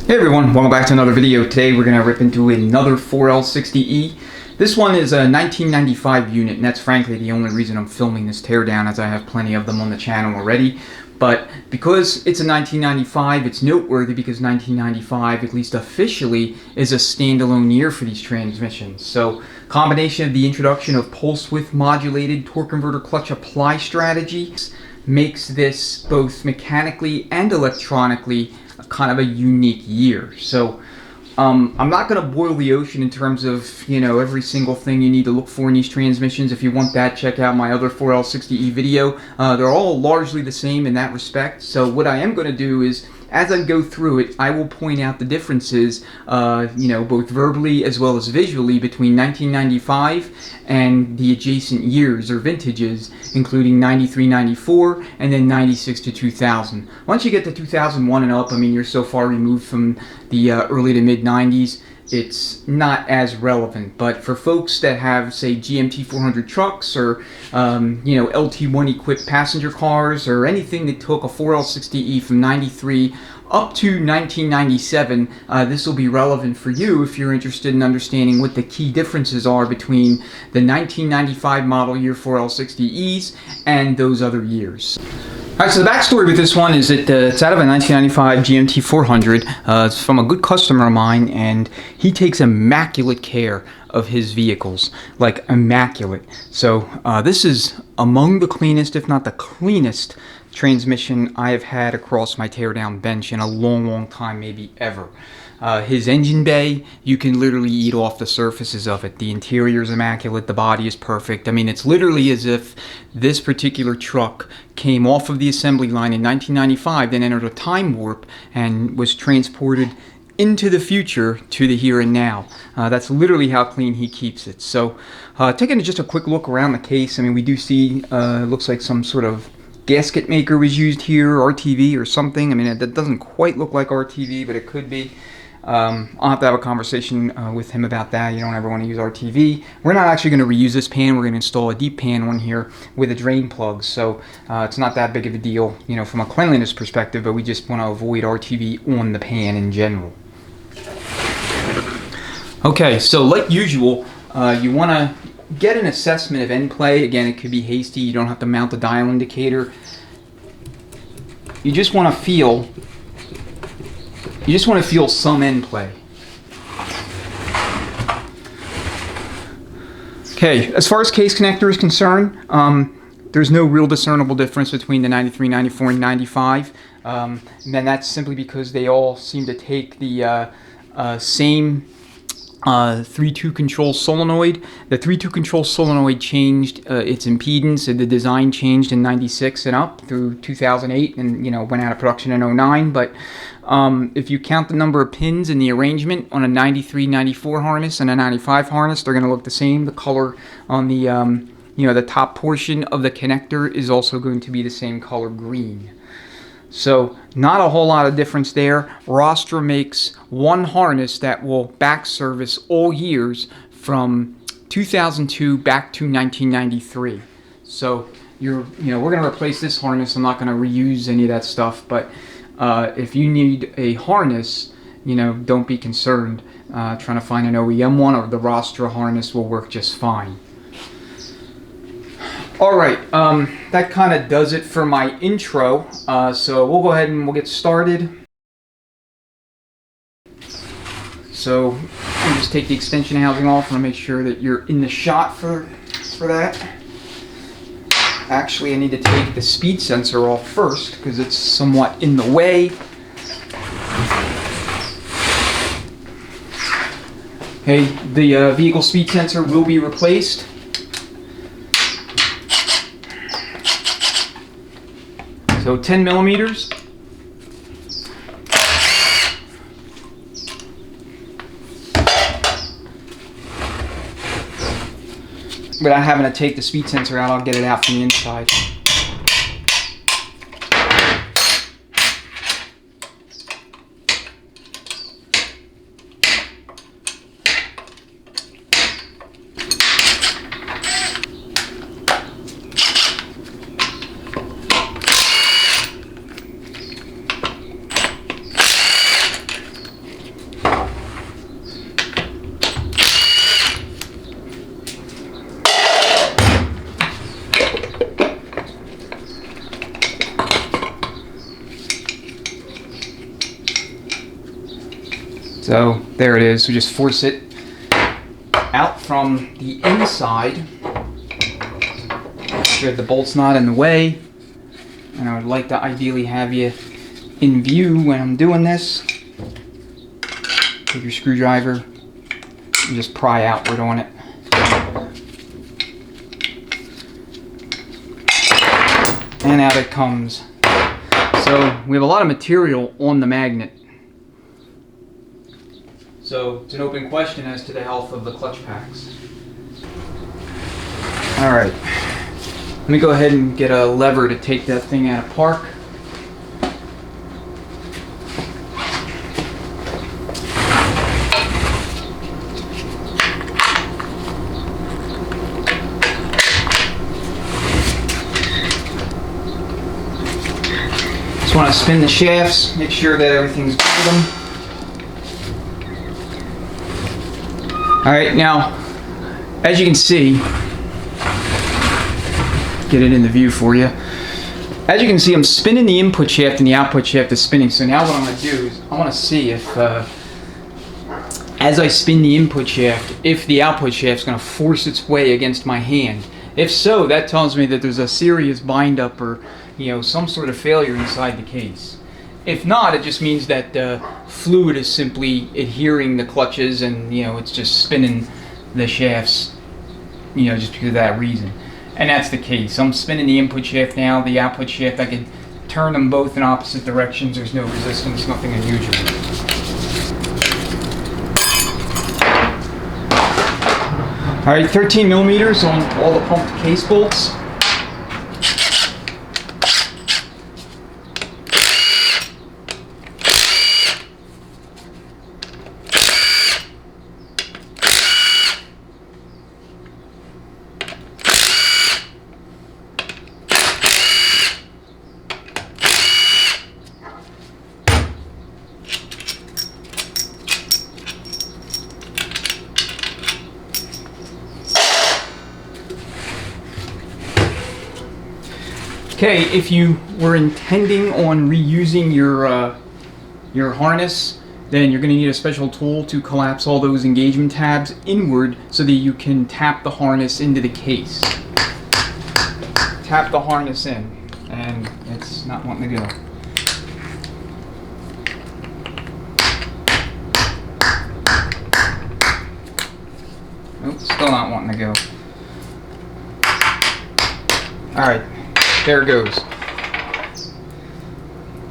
Hey everyone, welcome back to another video. Today we're going to rip into another 4L60E. This one is a 1995 unit, and that's frankly the only reason I'm filming this teardown, as I have plenty of them on the channel already. But because it's a 1995, it's noteworthy because 1995, at least officially, is a standalone year for these transmissions. So, combination of the introduction of pulse width modulated torque converter clutch apply strategies makes this both mechanically and electronically kind of a unique year. So I'm not going to boil the ocean in terms of, every single thing you need to look for in these transmissions. If you want that, check out my other 4L60E video. They're all largely the same in that respect. So what I am going to do is, as I go through it, I will point out the differences, both verbally as well as visually between 1995 and the adjacent years or vintages, including 93, 94, and then 96 to 2000. Once you get to 2001 and up, you're so far removed from the early to mid 90s, it's not as relevant. But for folks that have, say, GMT 400 trucks or, LT1 equipped passenger cars or anything that took a 4L60E from 93 up to 1997, this will be relevant for you if you're interested in understanding what the key differences are between the 1995 model year 4L60Es and those other years. Alright, so the backstory with this one is that it's out of a 1995 GMT 400. It's from a good customer of mine, and he takes immaculate care of his vehicles. Like, immaculate. So, this is among the cleanest, if not the cleanest, transmission I have had across my teardown bench in a long time, maybe ever. His engine bay, you can literally eat off the surfaces of it. The interior is immaculate, the body is perfect. It's literally as if this particular truck came off of the assembly line in 1995, then entered a time warp and was transported into the future to the here and now. That's literally how clean he keeps it. So, taking just a quick look around the case, we do see, looks like some sort of gasket maker was used here, RTV or something. That doesn't quite look like RTV, but it could be. I'll have to have a conversation with him about that. You don't ever want to use RTV. We're not actually going to reuse this pan. We're going to install a deep pan one here with a drain plug. So it's not that big of a deal, from a cleanliness perspective, but we just want to avoid RTV on the pan in general. Okay, so like usual, you want to get an assessment of end play. Again, it could be hasty. You don't have to mount the dial indicator. You just want to feel some end play. Okay, as far as case connector is concerned, there's no real discernible difference between the 93, 94, and 95. And then that's simply because they all seem to take the same 3-2 control solenoid. The 3-2 control solenoid changed its impedance, and the design changed in 96 and up through 2008, and went out of production in 09. But if you count the number of pins in the arrangement on a 93, 94 harness and a 95 harness, they're going to look the same. The color on the the top portion of the connector is also going to be the same color, green. So, not a whole lot of difference there. Rostra makes one harness that will back service all years from 2002 back to 1993. So, we're going to replace this harness. I'm not going to reuse any of that stuff, but if you need a harness, don't be concerned trying to find an OEM one, or the Rostra harness will work just fine. Alright, that kind of does it for my intro, so we'll go ahead and we'll get started. So, I'll just take the extension housing off and make sure that you're in the shot for that. Actually, I need to take the speed sensor off first because it's somewhat in the way. Okay, the vehicle speed sensor will be replaced. So 10 millimeters. Without having to take the speed sensor out, I'll get it out from the inside. So there it is. We just force it out from the inside. Make sure the bolt's not in the way. And I would like to ideally have you in view when I'm doing this. Take your screwdriver and just pry outward on it. And out it comes. So we have a lot of material on the magnet. So it's an open question as to the health of the clutch packs. Alright, let me go ahead and get a lever to take that thing out of park. Just want to spin the shafts, make sure that everything's good with them. Alright, now, as you can see, get it in the view for you. As you can see, I'm spinning the input shaft and the output shaft is spinning. So now what I'm going to do is I want to see if, as I spin the input shaft, if the output shaft is going to force its way against my hand. If so, that tells me that there's a serious bind-up or, some sort of failure inside the case. If not, it just means that fluid is simply adhering the clutches and, it's just spinning the shafts, just because of that reason. And that's the case. I'm spinning the input shaft now, the output shaft. I can turn them both in opposite directions. There's no resistance, nothing unusual. Alright, 13 millimeters on all the pumped case bolts. Okay, if you were intending on reusing your harness, then you're going to need a special tool to collapse all those engagement tabs inward so that you can tap the harness into the case. Tap the harness in, and it's not wanting to go. Nope, still not wanting to go. Alright. There it goes.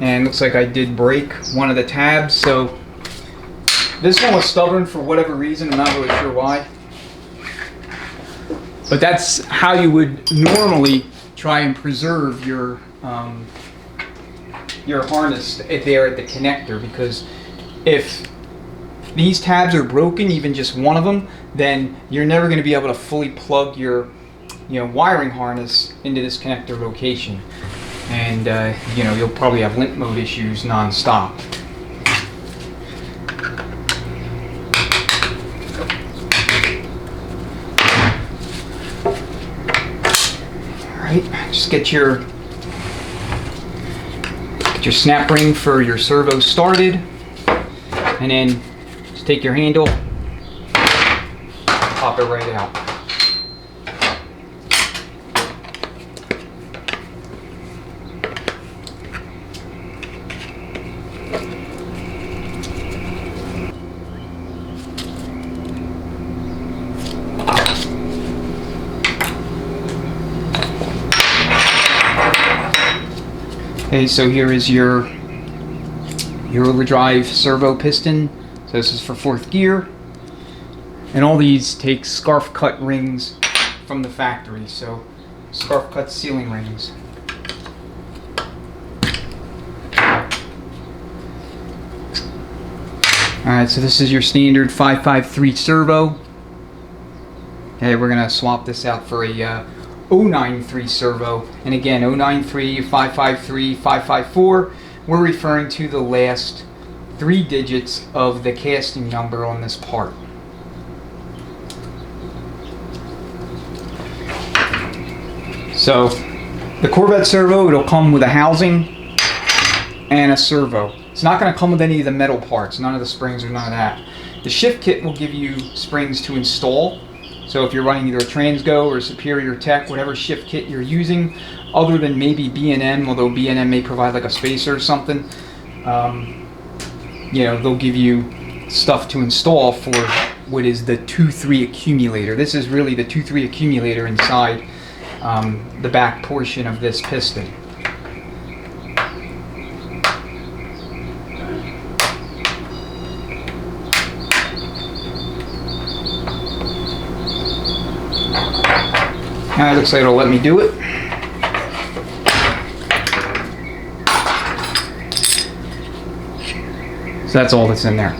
And looks like I did break one of the tabs, so this one was stubborn for whatever reason. I'm not really sure why. But that's how you would normally try and preserve your harness there at the connector, because if these tabs are broken, even just one of them, then you're never going to be able to fully plug your wiring harness into this connector location, and you'll probably have limp mode issues non-stop. Alright, just get your snap ring for your servo started, and then just take your handle, pop it right out. Okay, so here is your overdrive servo piston. So this is for 4th gear. And all these take scarf cut rings from the factory. So scarf cut sealing rings. Alright, so this is your standard 553 servo. Okay, we're going to swap this out for a 093 servo, and again 093, 553, 554, we're referring to the last 3 digits of the casting number on this part. So the Corvette servo, it'll come with a housing and a servo. It's not going to come with any of the metal parts, none of the springs or none of that. The shift kit will give you springs to install. So if you're running either a Transgo or a Superior Tech, whatever shift kit you're using, other than maybe B&M, although B&M may provide like a spacer or something, you know, they'll give you stuff to install for what is the 2-3 accumulator. This is really the 2-3 accumulator inside the back portion of this piston. Now it looks like it'll let me do it. So that's all that's in there.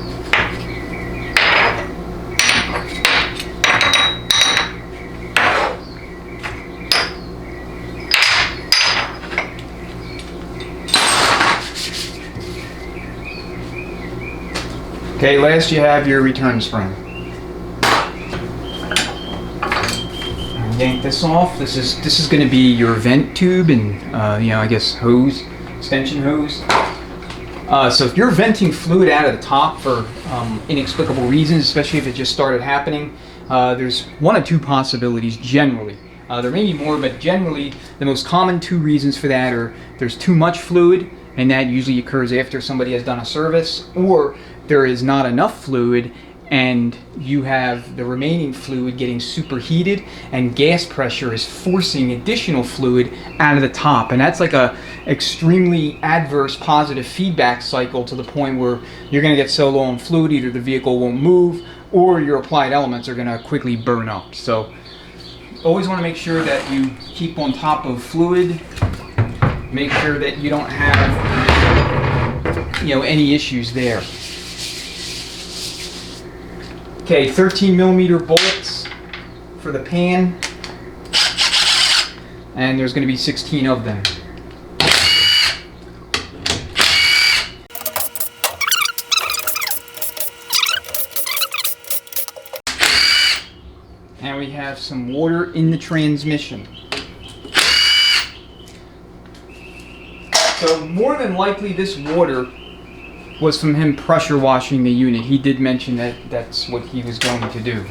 Okay, last you have your return spring. Yank this off. This is going to be your vent tube and you know, I guess hose, extension hose. So if you're venting fluid out of the top for inexplicable reasons, especially if it just started happening, there's one of two possibilities generally. There may be more, but generally the most common two reasons for that are there's too much fluid, and that usually occurs after somebody has done a service, or there is not enough fluid and you have the remaining fluid getting superheated and gas pressure is forcing additional fluid out of the top, and that's like a extremely adverse positive feedback cycle to the point where you're going to get so low on fluid either the vehicle won't move or your applied elements are going to quickly burn up. So always want to make sure that you keep on top of fluid, make sure that you don't have, you know, any issues there. Okay, 13mm bolts for the pan, and there's going to be 16 of them. And we have some water in the transmission. So more than likely this water was from him pressure washing the unit. He did mention that that's what he was going to do.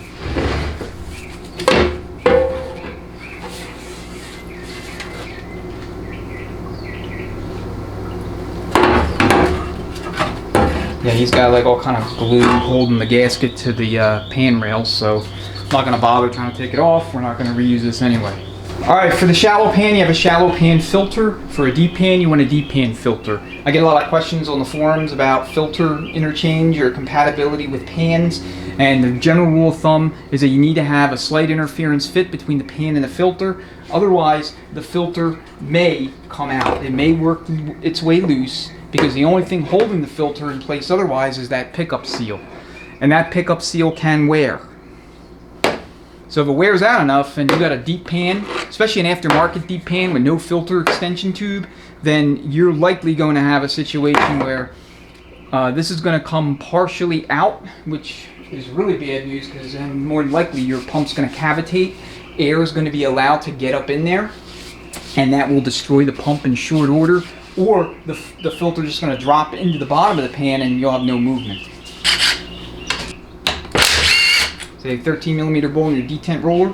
Yeah, he's got like all kind of glue holding the gasket to the pan rail, so I'm not going to bother trying to take it off. We're not going to reuse this anyway. Alright, for the shallow pan, you have a shallow pan filter. For a deep pan, you want a deep pan filter. I get a lot of questions on the forums about filter interchange or compatibility with pans, and the general rule of thumb is that you need to have a slight interference fit between the pan and the filter. Otherwise, the filter may come out. It may work its way loose because the only thing holding the filter in place otherwise is that pickup seal. And that pickup seal can wear. So if it wears out enough and you got a deep pan, especially an aftermarket deep pan with no filter extension tube, then you're likely going to have a situation where this is going to come partially out, which is really bad news because then more than likely your pump's going to cavitate. Air is going to be allowed to get up in there, and that will destroy the pump in short order, or the filter is just going to drop into the bottom of the pan and you'll have no movement. Say 13mm bowl in your detent roller.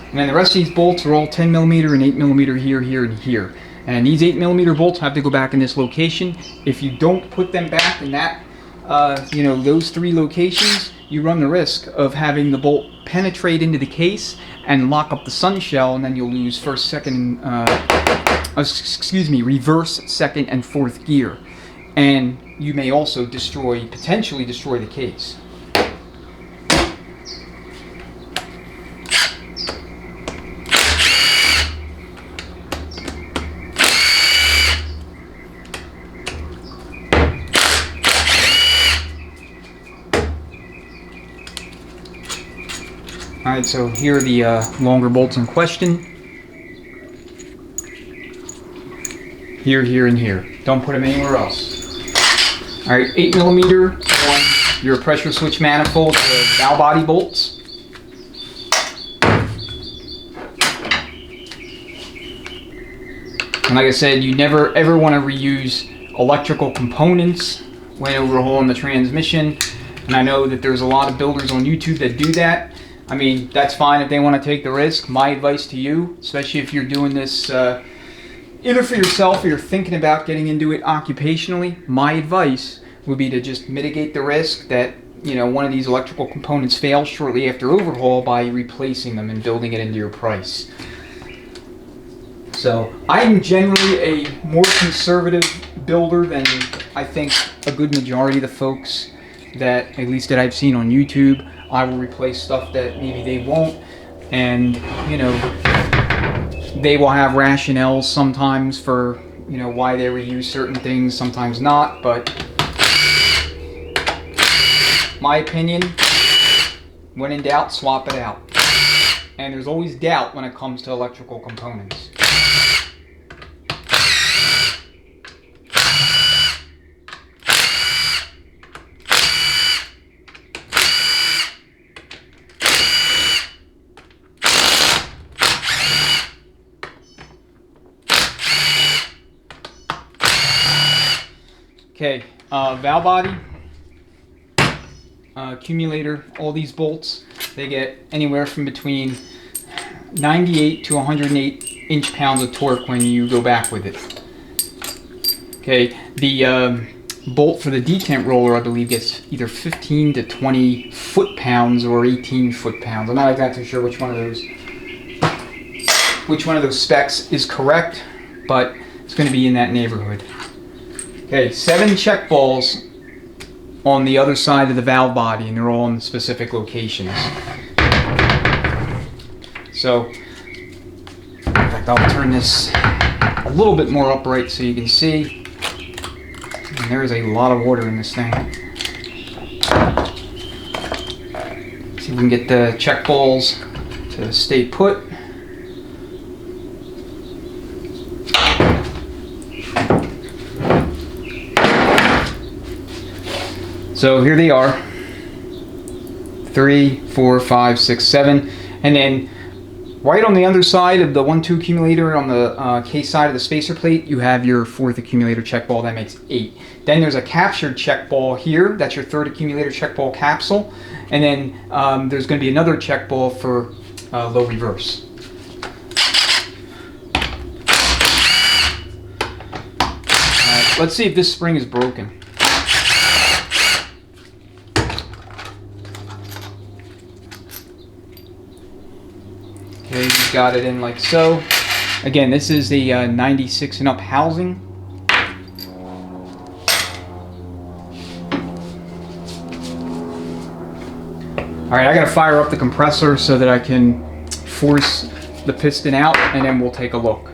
And then the rest of these bolts are all 10mm and 8mm here, here, and here. And these 8mm bolts have to go back in this location. If you don't put them back in that, you know, those three locations, you run the risk of having the bolt penetrate into the case and lock up the sun shell, and then you'll lose reverse, second, and fourth gear. And you may also potentially destroy the case. Alright, so here are the longer bolts in question. Here, here, and here. Don't put them anywhere else. Alright, 8mm on your pressure switch manifold, the valve body bolts. And like I said, you never ever want to reuse electrical components when overhauling the transmission. And I know that there's a lot of builders on YouTube that do that. I mean, that's fine if they want to take the risk. My advice to you, especially if you're doing this either for yourself or you're thinking about getting into it occupationally, my advice would be to just mitigate the risk that, you know, one of these electrical components fails shortly after overhaul by replacing them and building it into your price. So I'm generally a more conservative builder than I think a good majority of the folks that, at least that I've seen on YouTube. I will replace stuff that maybe they won't, and you know, they will have rationales sometimes for, you know, why they reuse certain things, sometimes not, but my opinion, when in doubt, swap it out. And there's always doubt when it comes to electrical components. Okay, valve body, accumulator, all these bolts, they get anywhere from between 98 to 108 inch-pounds of torque when you go back with it. Okay, the bolt for the detent roller, I believe, gets either 15 to 20 foot-pounds or 18 foot-pounds. I'm not exactly sure which one of those specs is correct, but it's going to be in that neighborhood. Okay, 7 check balls on the other side of the valve body, and they're all in specific locations. So, in fact, I'll turn this a little bit more upright so you can see. And there is a lot of water in this thing. See if we can get the check balls to stay put. So here they are, 3, 4, 5, 6, 7, and then right on the underside of the 1-2 accumulator on the case side of the spacer plate, you have your 4th accumulator check ball. That makes 8. Then there's a captured check ball here. That's your 3rd accumulator check ball capsule, and then there's going to be another check ball for low reverse. Alright, let's see if this spring is broken. Okay, you've got it in like so. Again, this is the 96 and up housing. Alright, I gotta fire up the compressor so that I can force the piston out, and then we'll take a look.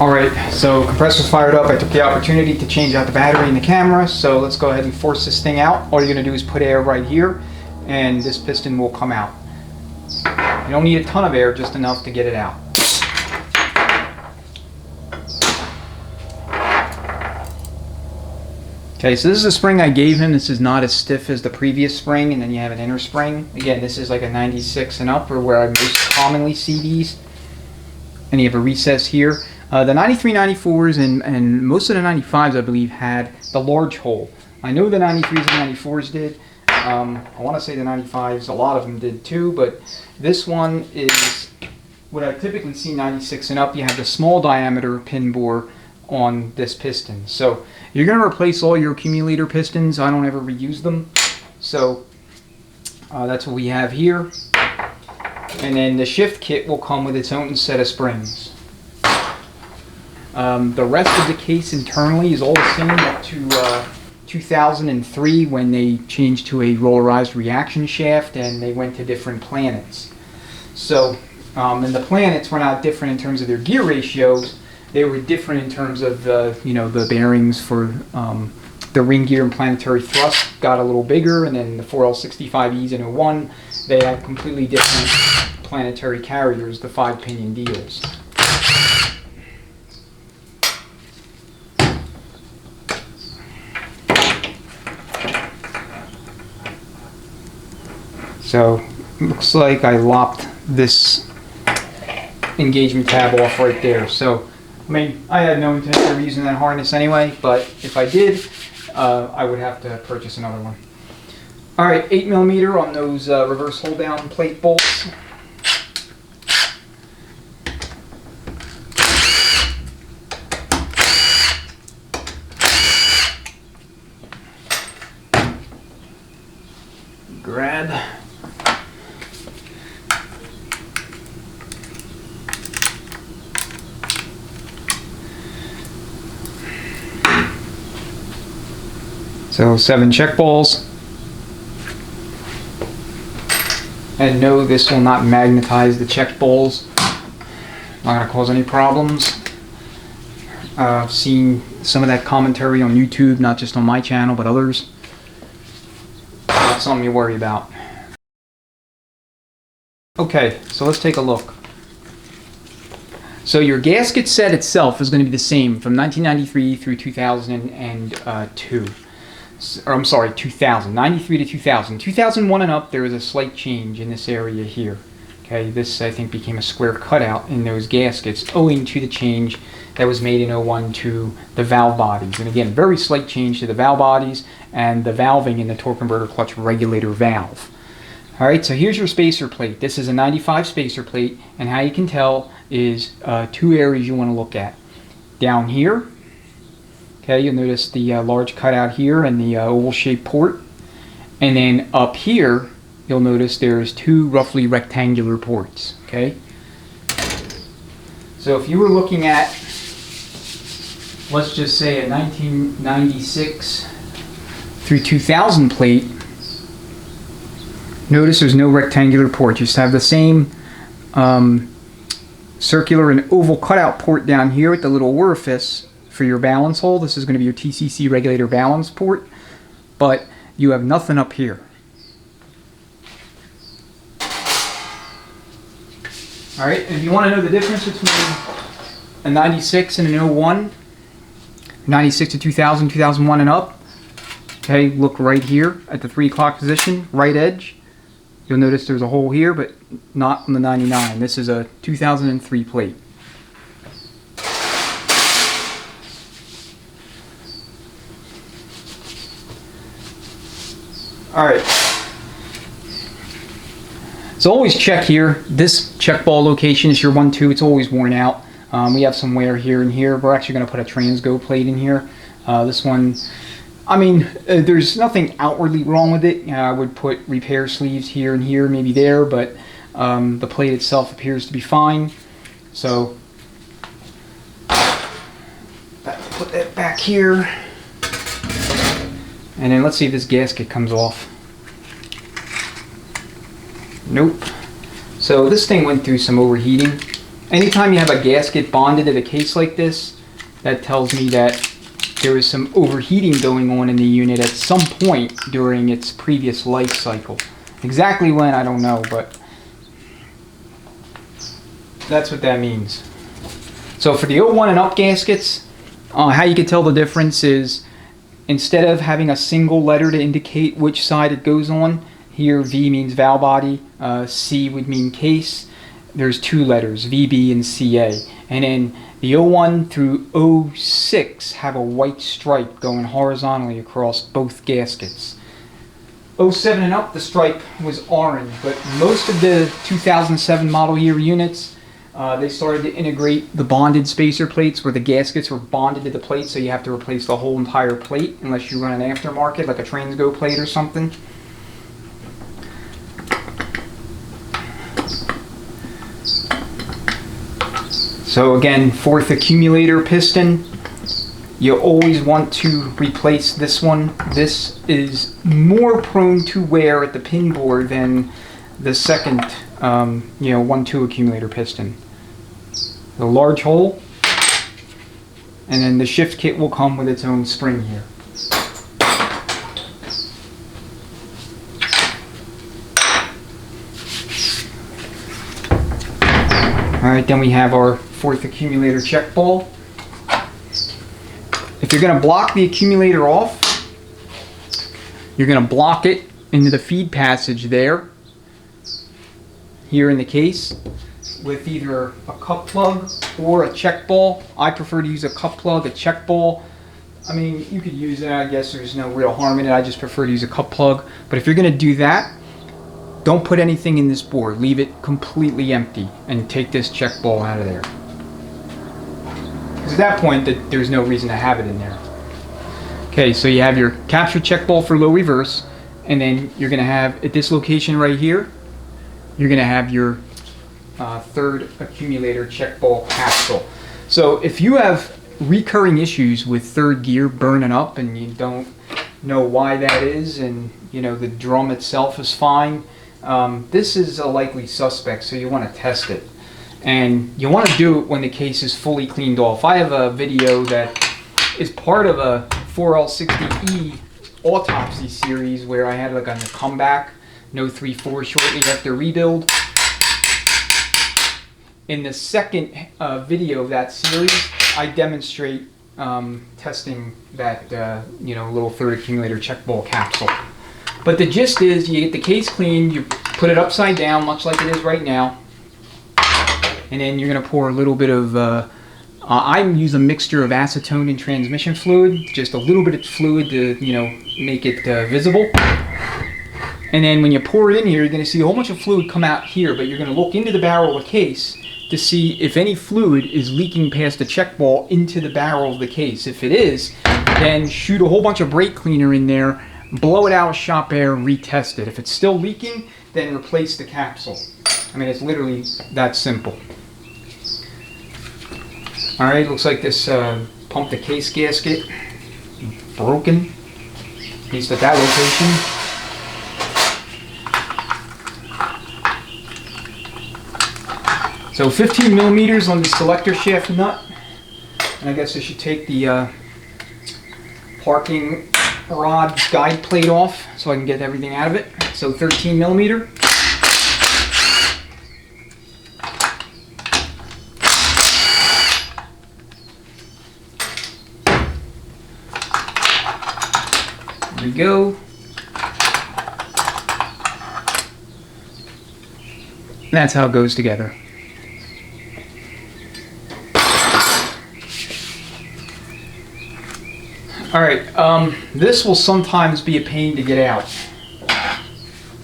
Alright, so compressor's fired up. I took the opportunity to change out the battery in the camera, so let's go ahead and force this thing out. All you're gonna do is put air right here, and this piston will come out. You don't need a ton of air, just enough to get it out. Okay, so this is a spring I gave him. This is not as stiff as the previous spring, and then you have an inner spring. Again, this is like a 96 and up, or where I most commonly see these. And you have a recess here. The 93, 94s and most of the 95s, I believe, had the large hole. I know the 93s and 94s did. I want to say the 95s, a lot of them did too, but this one is what I typically see 96 and up. You have the small diameter pin bore on this piston. So you're going to replace all your accumulator pistons. I don't ever reuse them. So that's what we have here. And then the shift kit will come with its own set of springs. The rest of the case internally is all the same up to 2003 when they changed to a rollerized reaction shaft and they went to different planets. So, and the planets were not different in terms of their gear ratios. They were different in terms of you know, the bearings for the ring gear and planetary thrust got a little bigger, and then the 4L65Es and 01, they had completely different planetary carriers, the 5-pinion deals. So looks like I lopped this engagement tab off right there. So, I mean, I had no intention of using that harness anyway, but if I did, I would have to purchase another one. Alright, 8mm on those reverse hold down plate bolts. Grab. So 7 check balls. And no, this will not magnetize the check balls. Not going to cause any problems. I've seen some of that commentary on YouTube, not just on my channel, but others. Not something you worry about. Okay, so let's take a look. So your gasket set itself is going to be the same from 1993 through 2002. Or I'm sorry, 2000. 93 to 2000. 2001 and up, there was a slight change in this area here. Okay, this I think became a square cutout in those gaskets owing to the change that was made in 01 to the valve bodies. And again, very slight change to the valve bodies and the valving in the torque converter clutch regulator valve. Alright, so here's your spacer plate. This is a 95 spacer plate, and how you can tell is 2 areas you want to look at. Down here, okay, you'll notice the large cutout here and the oval shaped port. And then up here, you'll notice there's 2 roughly rectangular ports, okay? So if you were looking at, let's just say a 1996 through 2000 plate, notice there's no rectangular port. You just have the same circular and oval cutout port down here with the little orifice for your balance hole. This is going to be your TCC regulator balance port, but you have nothing up here. Alright, if you want to know the difference between a 96 and an 01, 96 to 2000, 2001 and up, okay, look right here at the 3 o'clock position, right edge. You'll notice there's a hole here, but not on the 99. This is a 2003 plate. Alright. So always check here. This check ball location is your 1-2. It's always worn out. We have some wear here and here. We're actually going to put a Transgo plate in here. This one, I mean, there's nothing outwardly wrong with it. I would put repair sleeves here and here, maybe there, but the plate itself appears to be fine. So, put that back here. And then let's see if this gasket comes off. Nope. So this thing went through some overheating. Anytime you have a gasket bonded to a case like this, that tells me that there was some overheating going on in the unit at some point during its previous life cycle. Exactly when, I don't know, but that's what that means. So for the 01 and up gaskets, how you can tell the difference is instead of having a single letter to indicate which side it goes on, here V means valve body, C would mean case. There's 2 letters, VB and CA. And then the 01 through 06 have a white stripe going horizontally across both gaskets. 07 and up, the stripe was orange, but most of the 2007 model year units, they started to integrate the bonded spacer plates where the gaskets were bonded to the plate, so you have to replace the whole entire plate unless you run an aftermarket like a Transgo plate or something. So again, 4th accumulator piston, you always want to replace this one. This is more prone to wear at the pin bore than the second 1-2 accumulator piston. The large hole, and then the shift kit will come with its own spring here. Alright, then we have our 4th accumulator check ball. If you're going to block the accumulator off, you're going to block it into the feed passage there, here in the case. with either a cup plug or a check ball. I prefer to use a cup plug, a check ball. I mean, you could use that, I guess there's no real harm in it. I just prefer to use a cup plug. But if you're going to do that, don't put anything in this bore. Leave it completely empty and take this check ball out of there. Because at that point, there's no reason to have it in there. Okay, so you have your capture check ball for low reverse, and then you're going to have, at this location right here, you're going to have your third accumulator check ball capsule. So if you have recurring issues with third gear burning up and you don't know why that is, and you know the drum itself is fine, this is a likely suspect, so you want to test it. And you want to do it when the case is fully cleaned off. I have a video that is part of a 4L60E autopsy series where I had like a comeback, no 3-4 shortly after rebuild. In the second video of that series, I demonstrate testing that little third accumulator check ball capsule. But the gist is, you get the case clean, you put it upside down, much like it is right now, and then you're going to pour a little bit of, I use a mixture of acetone and transmission fluid, just a little bit of fluid to make it visible. And then when you pour it in here, you're going to see a whole bunch of fluid come out here, but you're going to look into the barrel of the case to see if any fluid is leaking past the check ball into the barrel of the case. If it is, then shoot a whole bunch of brake cleaner in there, blow it out with shop air, and retest it. If it's still leaking, then replace the capsule. I mean, it's literally that simple. Alright, looks like this pump to case gasket broken, at least at that location. So 15 millimeters on the selector shaft nut, and I guess I should take the parking rod guide plate off so I can get everything out of it. So 13 millimeter. There we go. That's how it goes together. Alright, this will sometimes be a pain to get out.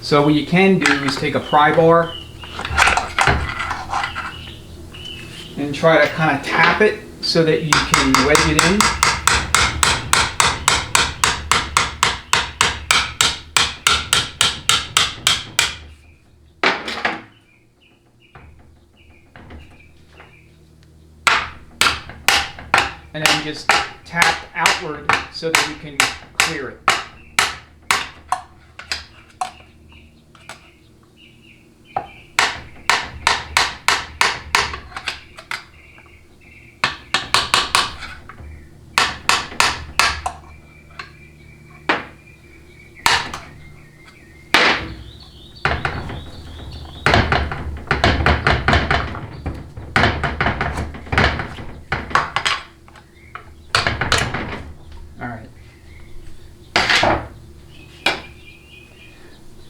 So what you can do is take a pry bar and try to kind of tap it so that you can wedge it in. And then just tap outward so that you can clear it.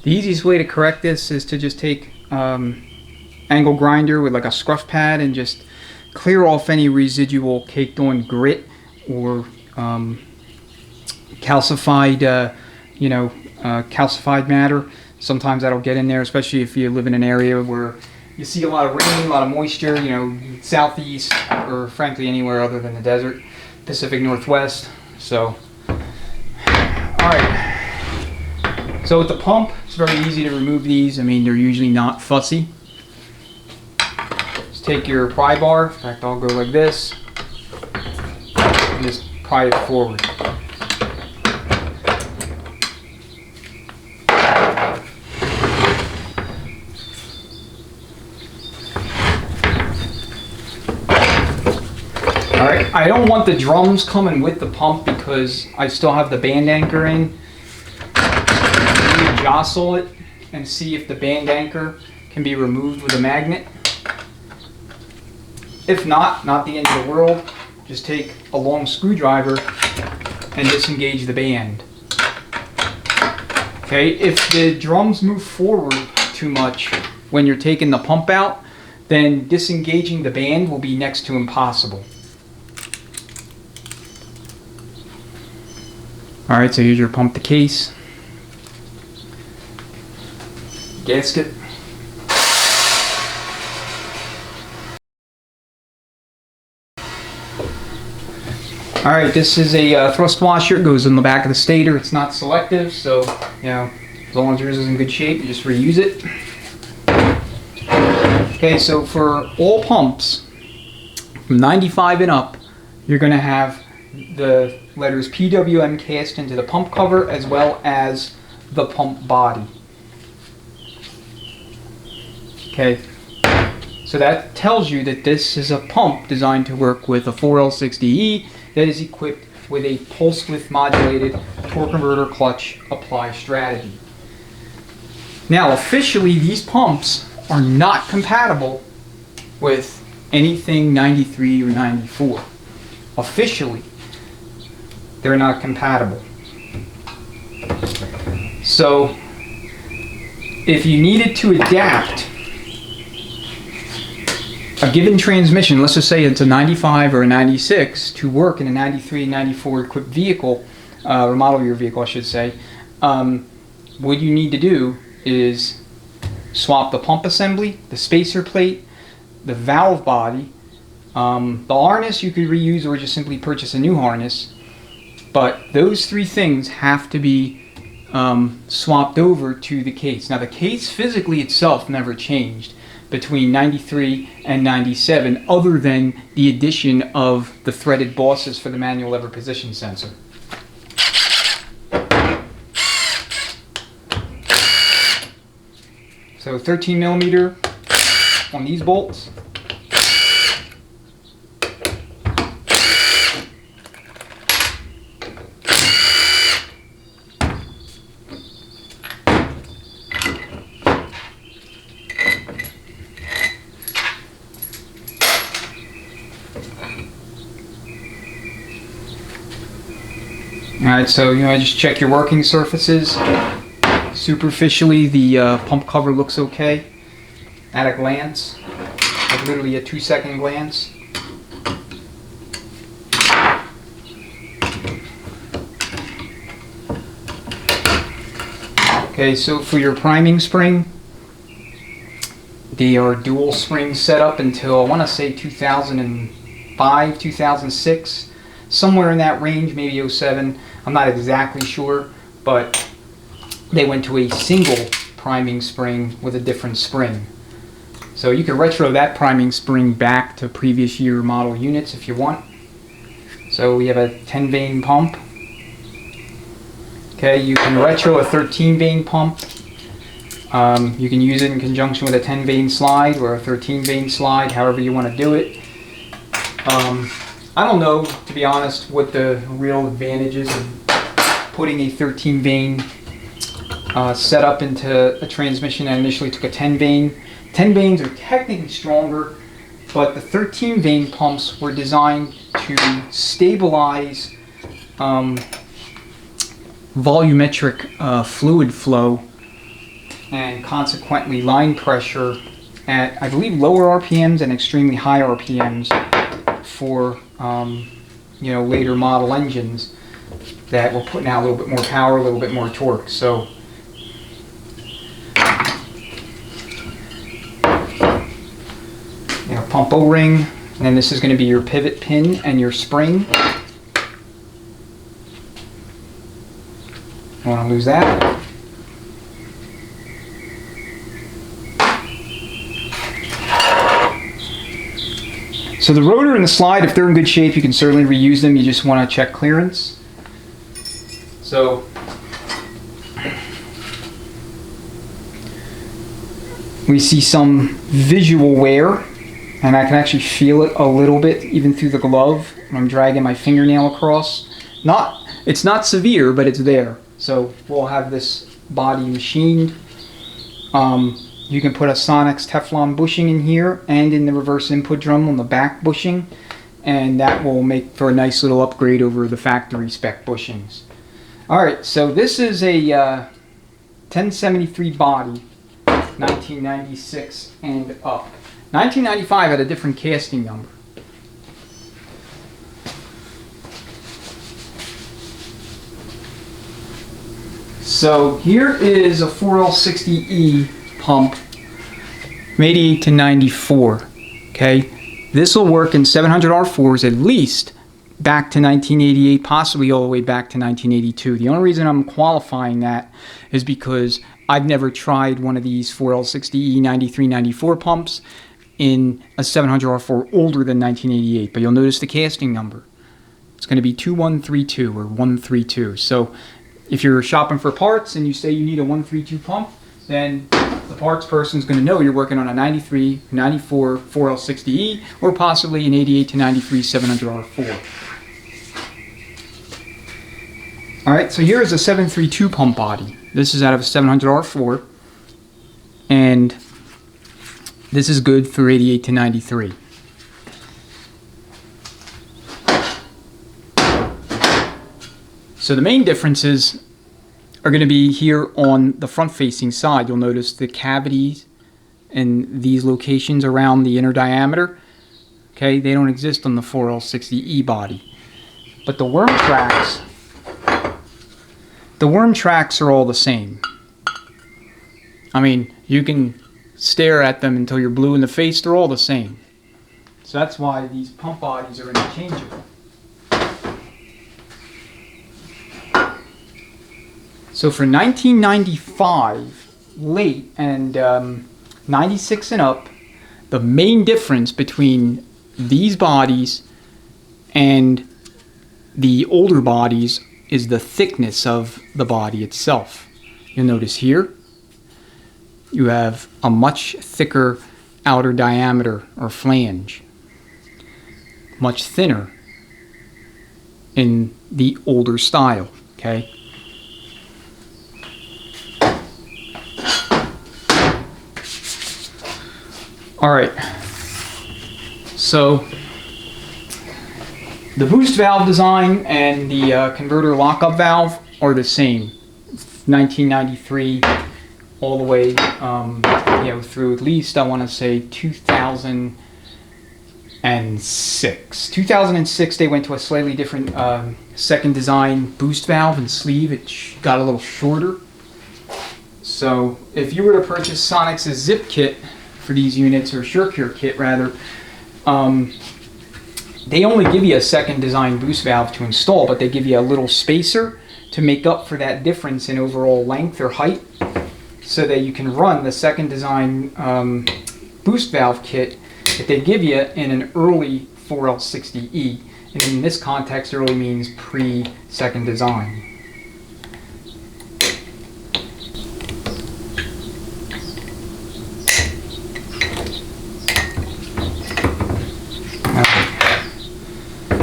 The easiest way to correct this is to just take angle grinder with like a scruff pad and just clear off any residual caked on grit or calcified, calcified matter. Sometimes that'll get in there, especially if you live in an area where you see a lot of rain, a lot of moisture, southeast, or frankly anywhere other than the desert, Pacific Northwest. So, alright. So with the pump, it's very easy to remove these. I mean, they're usually not fussy. Just take your pry bar, in fact I'll go like this, and just pry it forward. Alright, I don't want the drums coming with the pump because I still have the band anchor in. Jostle it and see if the band anchor can be removed with a magnet. If not the end of the world. Just take a long screwdriver and disengage the band. Okay, if the drums move forward too much when you're taking the pump out, then disengaging the band will be next to impossible. Alright, so here's your pump to case. Gasket. Alright, this is a thrust washer. It goes in the back of the stator. It's not selective, so, you know, as long as yours is in good shape, you just reuse it. Okay, so for all pumps, from 95 and up, you're going to have the letters PWM cast into the pump cover as well as the pump body. Okay, so that tells you that this is a pump designed to work with a 4L60E that is equipped with a pulse width modulated torque converter clutch apply strategy. Now officially these pumps are not compatible with anything 93 or 94. Officially, they're not compatible. So if you needed to adapt a given transmission, let's just say it's a 95 or a 96, to work in a 93 and 94 equipped vehicle, or model year vehicle I should say, what you need to do is swap the pump assembly, the spacer plate, the valve body, the harness you could reuse or just simply purchase a new harness, but those three things have to be swapped over to the case. Now the case physically itself never changed between 93 and 97 other than the addition of the threaded bosses for the manual lever position sensor. So 13 millimeter on these bolts. Alright, so just check your working surfaces. Superficially, the pump cover looks okay at a glance, like literally a 2-second glance. Okay, so for your priming spring, they are dual spring setup until I want to say 2005, 2006. Somewhere in that range, maybe 07. I'm not exactly sure, but they went to a single priming spring with a different spring. So you can retro that priming spring back to previous year model units if you want. So we have a 10 vane pump. Okay, you can retro a 13 vane pump. You can use it in conjunction with a 10 vane slide or a 13 vane slide, however you want to do it. I don't know, to be honest, what the real advantage is of putting a 13 vane setup into a transmission that initially took a 10 vane. 10 vanes are technically stronger, but the 13 vane pumps were designed to stabilize volumetric fluid flow and consequently line pressure at, I believe, lower RPMs and extremely high RPMs for later model engines that were putting out a little bit more power, a little bit more torque. So pump O-ring, and then this is going to be your pivot pin and your spring. I don't want to lose that. So the rotor and the slide, if they're in good shape, you can certainly reuse them. You just want to check clearance. So we see some visual wear, and I can actually feel it a little bit even through the glove when I'm dragging my fingernail across. It's not severe, but it's there. So we'll have this body machined. You can put a Sonex Teflon bushing in here and in the reverse input drum on the back bushing, and that will make for a nice little upgrade over the factory spec bushings. Alright, so this is a 1073 body, 1996 and up. 1995 had a different casting number. So here is a 4L60E pump from 88 to 94. Okay, this will work in 700 R4s at least back to 1988, possibly all the way back to 1982. The only reason I'm qualifying that is because I've never tried one of these 4L60E 93-94 pumps in a 700 R4 older than 1988. But you'll notice the casting number. It's going to be 2132 or 132. So if you're shopping for parts and you say you need a 132 pump, then the parts person is going to know you're working on a 93, 94 4L60E or possibly an 88 to 93 700 R4. Alright, so here is a 732 pump body. This is out of a 700 R4, and this is good for 88 to 93. So the main differences are going to be here on the front facing side. You'll notice the cavities in these locations around the inner diameter. Okay, they don't exist on the 4L60E body. But the worm tracks are all the same. I mean, you can stare at them until you're blue in the face, they're all the same. So that's why these pump bodies are interchangeable. So for 1995 late and 96 and up, the main difference between these bodies and the older bodies is the thickness of the body itself. You'll notice here you have a much thicker outer diameter or flange, much thinner in the older style. Okay. All right, so the boost valve design and the converter lockup valve are the same. 1993 all the way through at least, I want to say, 2006. 2006 they went to a slightly different second design boost valve and sleeve. It got a little shorter. So if you were to purchase Sonic's zip kit for these units, or SureCure kit rather, they only give you a second design boost valve to install, but they give you a little spacer to make up for that difference in overall length or height, so that you can run the second design boost valve kit that they give you in an early 4L60E. And in this context, early means pre-second design.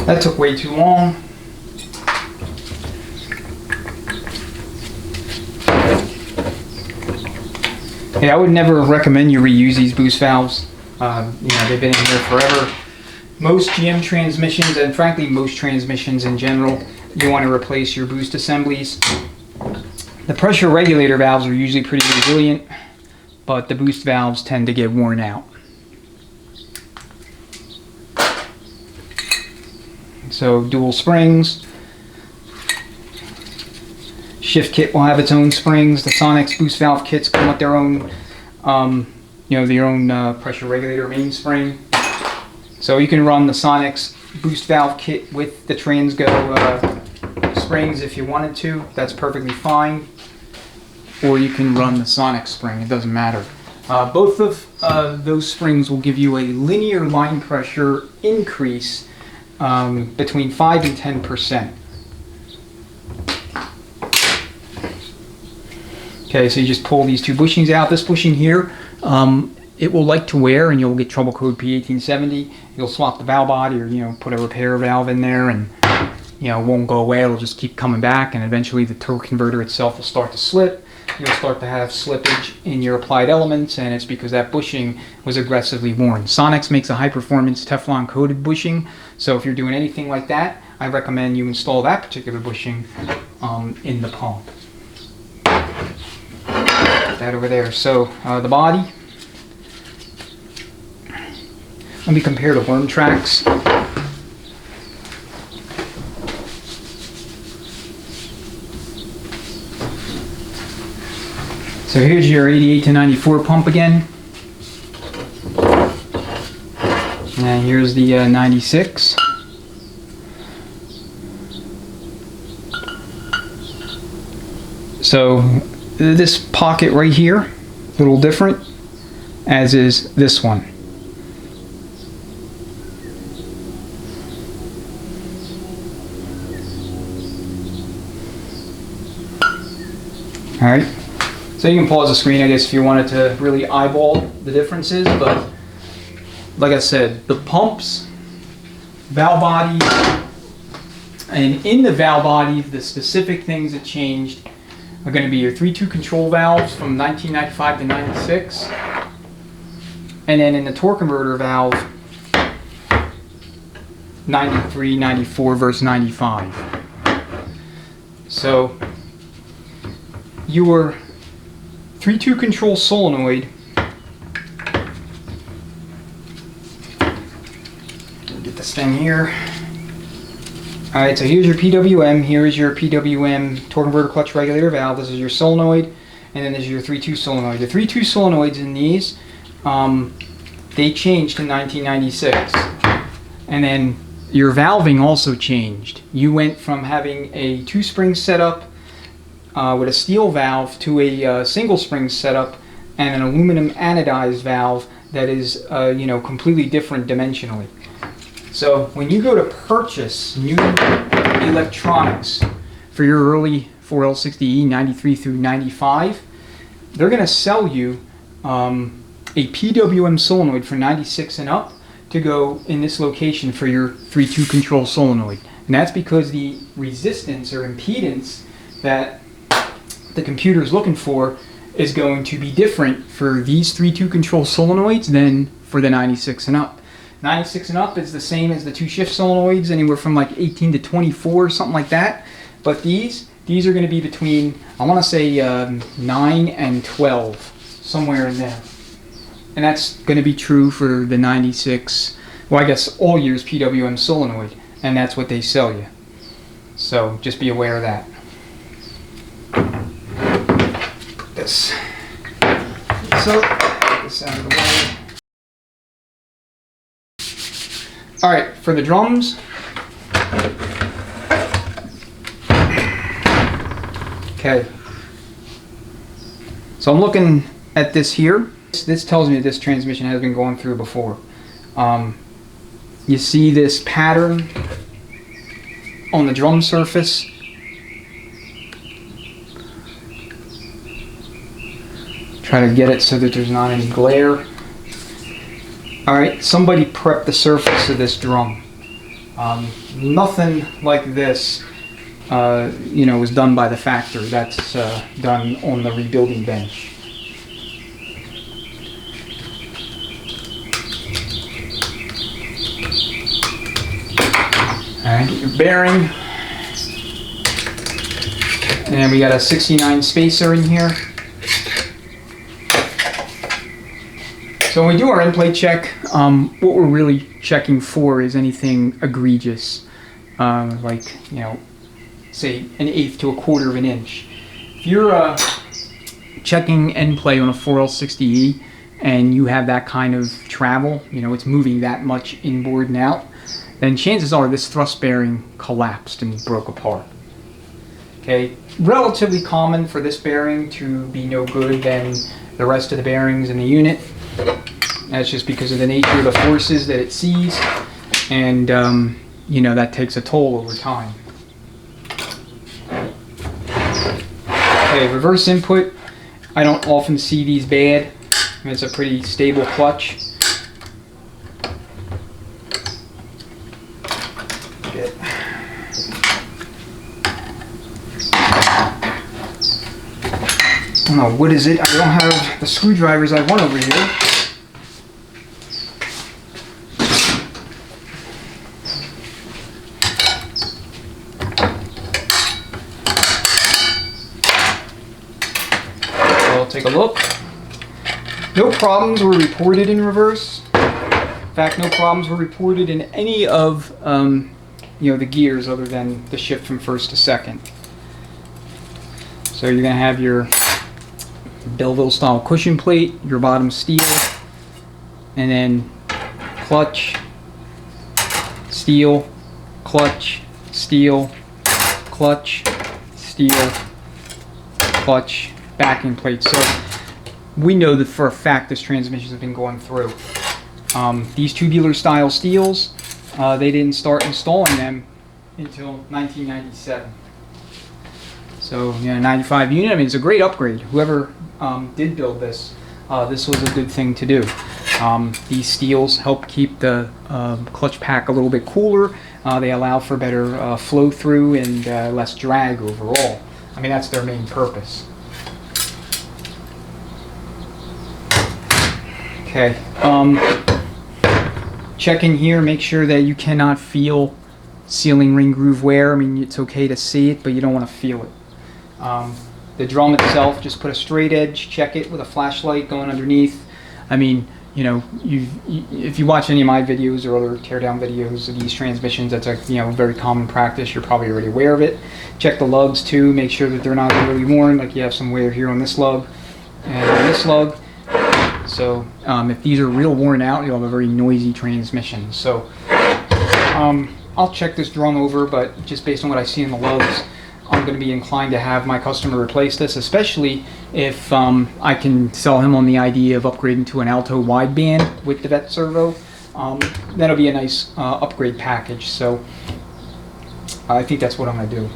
That took way too long. Yeah, I would never recommend you reuse these boost valves. They've been in here forever. Most GM transmissions, and frankly most transmissions in general, you want to replace your boost assemblies. The pressure regulator valves are usually pretty resilient, but the boost valves tend to get worn out. So dual springs. Shift kit will have its own springs. The Sonic's boost valve kits come with their own, their own pressure regulator mainspring. So you can run the Sonic's boost valve kit with the Transgo springs if you wanted to. That's perfectly fine. Or you can run the Sonic spring. It doesn't matter. Both of those springs will give you a linear line pressure increase between 5 and 10%. Okay, so you just pull these two bushings out. This bushing here, it will like to wear, and you'll get trouble code P1870. You'll swap the valve body, or put a repair valve in there, and it won't go away. It'll just keep coming back, and eventually the torque converter itself will start to slip. You'll start to have slippage in your applied elements, and it's because that bushing was aggressively worn. Sonic's makes a high-performance Teflon-coated bushing, so if you're doing anything like that, I recommend you install that particular bushing in the pump. Put that over there. So the body, Let me compare the worm tracks. So here's your 88 to 94 pump again. And here's the 96. So this pocket right here, a little different, as is this one. Alright, so you can pause the screen, I guess, if you wanted to really eyeball the differences, but like I said, the pumps, valve body, and in the valve body, the specific things that changed are going to be your 3-2 control valves from 1995 to 96, and then in the torque converter valve, 93, 94 versus 95. So your 3-2 control solenoid, get this thing here. Alright, so here's your PWM, here is your PWM torque converter clutch regulator valve, this is your solenoid, and then this is your 3-2 solenoid. The 3-2 solenoids in these, they changed in 1996. And then your valving also changed. You went from having a 2-spring setup with a steel valve to a single spring setup and an aluminum anodized valve that is completely different dimensionally. So when you go to purchase new electronics for your early 4L60E 93 through 95, they're going to sell you a PWM solenoid for 96 and up to go in this location for your 3-2 control solenoid. And that's because the resistance or impedance that the computer is looking for is going to be different for these 3-2 control solenoids than for the 96 and up. 96 and up is the same as the 2-shift solenoids, anywhere from like 18 to 24, something like that. But these are going to be between, I want to say 9 and 12, somewhere in there. And that's going to be true for the 96, well, I guess all years PWM solenoid, and that's what they sell you. So just be aware of that. Put this get this out of the way. Alright, for the drums, okay, so I'm looking at this here. This tells me that this transmission has been going through before. You see this pattern on the drum surface. Try to get it so that there's not any glare. Alright, somebody prepped the surface of this drum. Nothing like this was done by the factory. That's done on the rebuilding bench. Alright, get your bearing. And we got a 69 spacer in here. So when we do our end plate check, what we're really checking for is anything egregious, like, say an 1/8 to 1/4 of an inch. If you're checking end play on a 4L60E and you have that kind of travel, it's moving that much inboard and out, then chances are this thrust bearing collapsed and broke apart. Okay, relatively common for this bearing to be no good than the rest of the bearings in the unit. That's just because of the nature of the forces that it sees, and that takes a toll over time. Okay, reverse input. I don't often see these bad. It's a pretty stable clutch. I don't know, what is it? I don't have the screwdrivers I want over here. So I'll take a look. No problems were reported in reverse. In fact, no problems were reported in any of the gears other than the shift from first to second. So you're going to have your Belleville style cushion plate, your bottom steel, and then clutch, steel, clutch, steel, clutch, steel, clutch, backing plate. So we know that for a fact this transmission has been going through. These tubular style steels, they didn't start installing them until 1997. So 95 unit, I mean, it's a great upgrade. Whoever did build this, this was a good thing to do. These steels help keep the clutch pack a little bit cooler. They allow for better flow through and less drag overall. I mean, that's their main purpose. Okay, checking here, make sure that you cannot feel sealing ring groove wear. I mean, it's okay to see it, but you don't want to feel it. The drum itself, just put a straight edge, check it with a flashlight going underneath. I mean, if you watch any of my videos or other teardown videos of these transmissions, that's a very common practice. You're probably already aware of it. Check the lugs too, make sure that they're not really worn, like you have some wear here on this lug and on this lug. So if these are real worn out, you'll have a very noisy transmission. So I'll check this drum over, but just based on what I see in the lugs, I'm going to be inclined to have my customer replace this, especially if I can sell him on the idea of upgrading to an Alto wideband with the VET servo. That'll be a nice upgrade package. So I think that's what I'm going to do.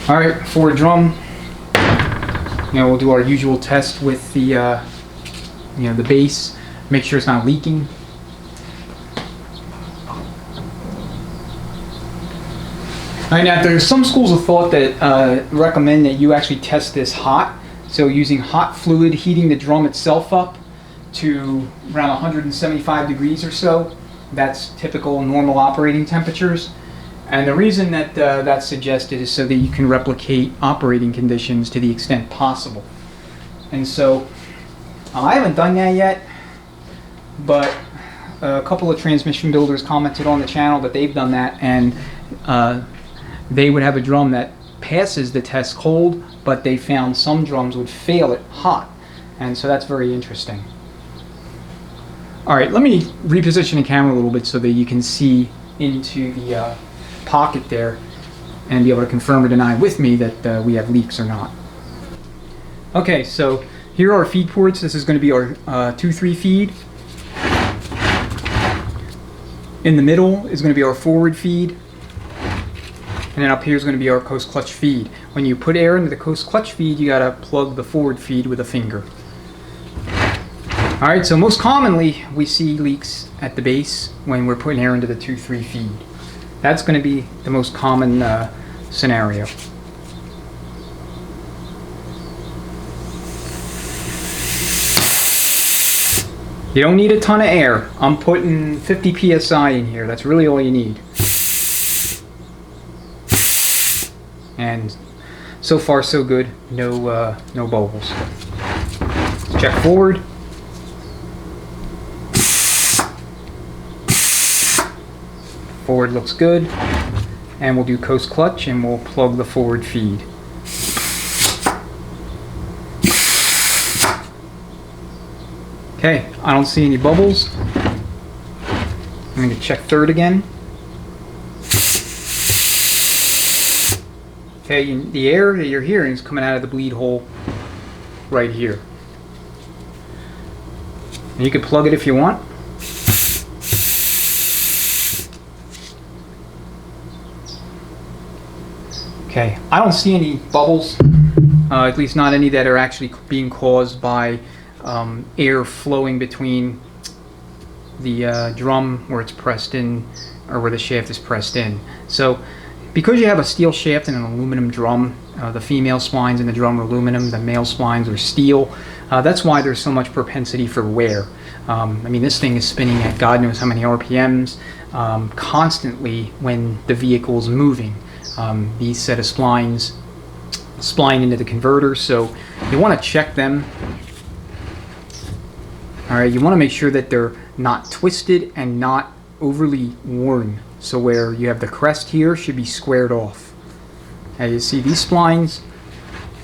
All right, for a drum, we'll do our usual test with the the base. Make sure it's not leaking. All right, now there's some schools of thought that recommend that you actually test this hot. So using hot fluid, heating the drum itself up to around 175 degrees or so. That's typical normal operating temperatures. And the reason that that's suggested is so that you can replicate operating conditions to the extent possible. And so I haven't done that yet, but a couple of transmission builders commented on the channel that they've done that, and they would have a drum that passes the test cold, but they found some drums would fail it hot. And so that's very interesting. All right, let me reposition the camera a little bit so that you can see into the pocket there and be able to confirm or deny with me that we have leaks or not. Okay, so here are our feed ports. This is going to be our 2-3 feed. In the middle is going to be our forward feed. And then up here is going to be our coast clutch feed. When you put air into the coast clutch feed, you got to plug the forward feed with a finger. Alright, so most commonly we see leaks at the base when we're putting air into the 2-3 feed. That's going to be the most common scenario. You don't need a ton of air. I'm putting 50 psi in here. That's really all you need. And so far so good. No bubbles. Let's check forward. Forward looks good. And we'll do coast clutch and we'll plug the forward feed. Okay, I don't see any bubbles. I'm going to check third again. Okay, the air that you're hearing is coming out of the bleed hole right here. And you can plug it if you want. Okay, I don't see any bubbles, at least not any that are actually being caused by air flowing between the drum where it's pressed in, or where the shaft is pressed in. So because you have a steel shaft and an aluminum drum, the female splines in the drum are aluminum, the male splines are steel. That's why there's so much propensity for wear. I mean, this thing is spinning at God knows how many RPMs constantly when the vehicle is moving. these set of splines spline into the converter, so you want to check them. Alright, you want to make sure that they're not twisted and not overly worn. So where you have the crest here should be squared off. As you see, these splines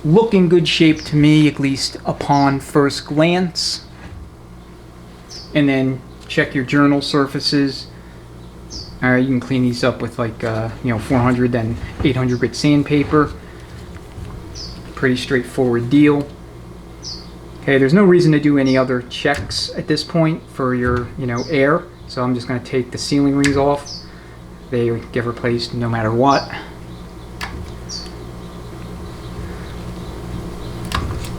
look in good shape to me, at least upon first glance. And then check your journal surfaces. Alright, you can clean these up with like 400 and 800 grit sandpaper. Pretty straightforward deal. Okay, there's no reason to do any other checks at this point for your air, so I'm just going to take the sealing rings off. They get replaced no matter what.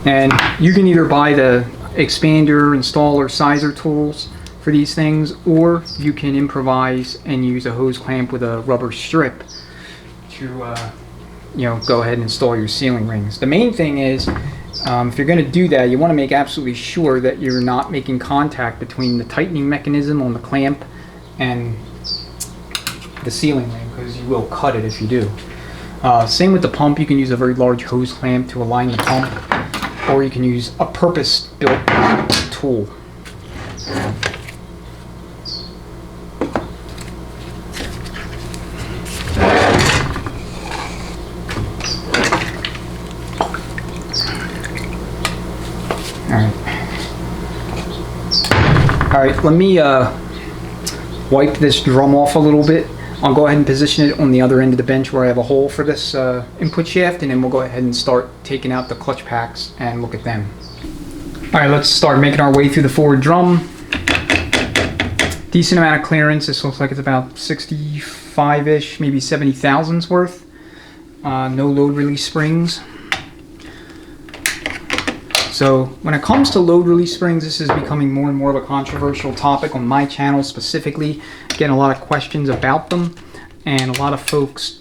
And you can either buy the expander, installer, sizer tools for these things, or you can improvise and use a hose clamp with a rubber strip to go ahead and install your sealing rings. The main thing is, if you're going to do that, you want to make absolutely sure that you're not making contact between the tightening mechanism on the clamp and the sealing ring, because you will cut it if you do. Same with the pump. You can use a very large hose clamp to align the pump, or you can use a purpose-built tool. Alright, let me wipe this drum off a little bit. I'll go ahead and position it on the other end of the bench where I have a hole for this input shaft, and then we'll go ahead and start taking out the clutch packs and look at them. Alright, let's start making our way through the forward drum. Decent amount of clearance. This looks like it's about 65-ish, maybe 70 thousandths worth. No load release springs. So when it comes to load release springs, this is becoming more and more of a controversial topic on my channel specifically. Getting a lot of questions about them, and a lot of folks,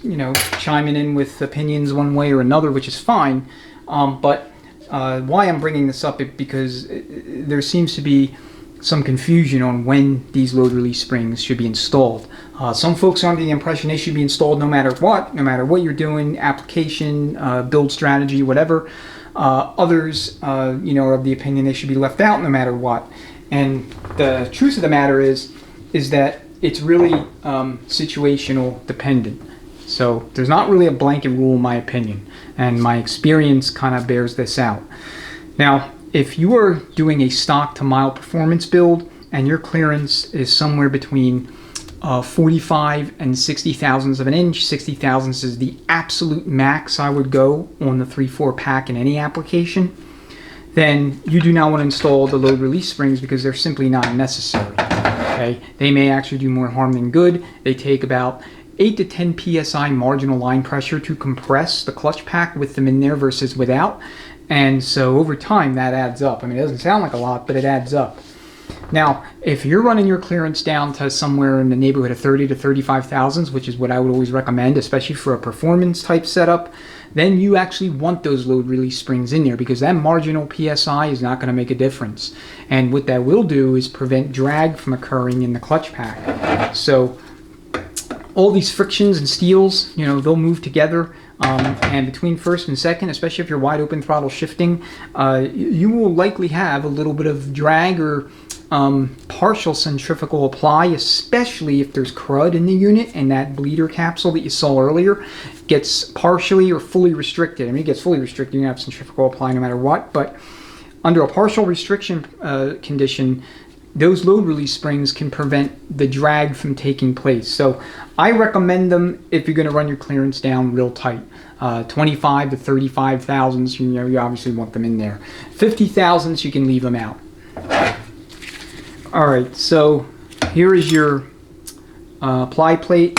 chiming in with opinions one way or another, which is fine. But why I'm bringing this up is because there seems to be some confusion on when these load release springs should be installed. Some folks are under the impression they should be installed no matter what you're doing, application, build strategy, whatever. Others, are of the opinion they should be left out no matter what. And the truth of the matter is that it's really situational dependent. So there's not really a blanket rule in my opinion, and my experience kind of bears this out. Now, if you are doing a stock to mild performance build and your clearance is somewhere between 45 and 60 thousandths of an inch. 60 thousandths is the absolute max I would go on the 3/4 pack in any application. Then you do not want to install the load release springs because they're simply not necessary. Okay, they may actually do more harm than good. They take about 8 to 10 psi marginal line pressure to compress the clutch pack with them in there versus without. And so over time that adds up. I mean, it doesn't sound like a lot, but it adds up. Now, if you're running your clearance down to somewhere in the neighborhood of 30 to 35 thousandths, which is what I would always recommend, especially for a performance type setup, then you actually want those load release springs in there, because that marginal PSI is not going to make a difference. And what that will do is prevent drag from occurring in the clutch pack. So all these frictions and steels, they'll move together. And between first and second, especially if you're wide open throttle shifting, you will likely have a little bit of drag or partial centrifugal apply, especially if there's crud in the unit and that bleeder capsule that you saw earlier gets partially or fully restricted. I mean, it gets fully restricted, you have centrifugal apply no matter what, but under a partial restriction condition, those load release springs can prevent the drag from taking place. So I recommend them if you're going to run your clearance down real tight. 25 to 35 thousandths, you obviously want them in there. 50 thousandths, you can leave them out. Alright, so here is your ply plate,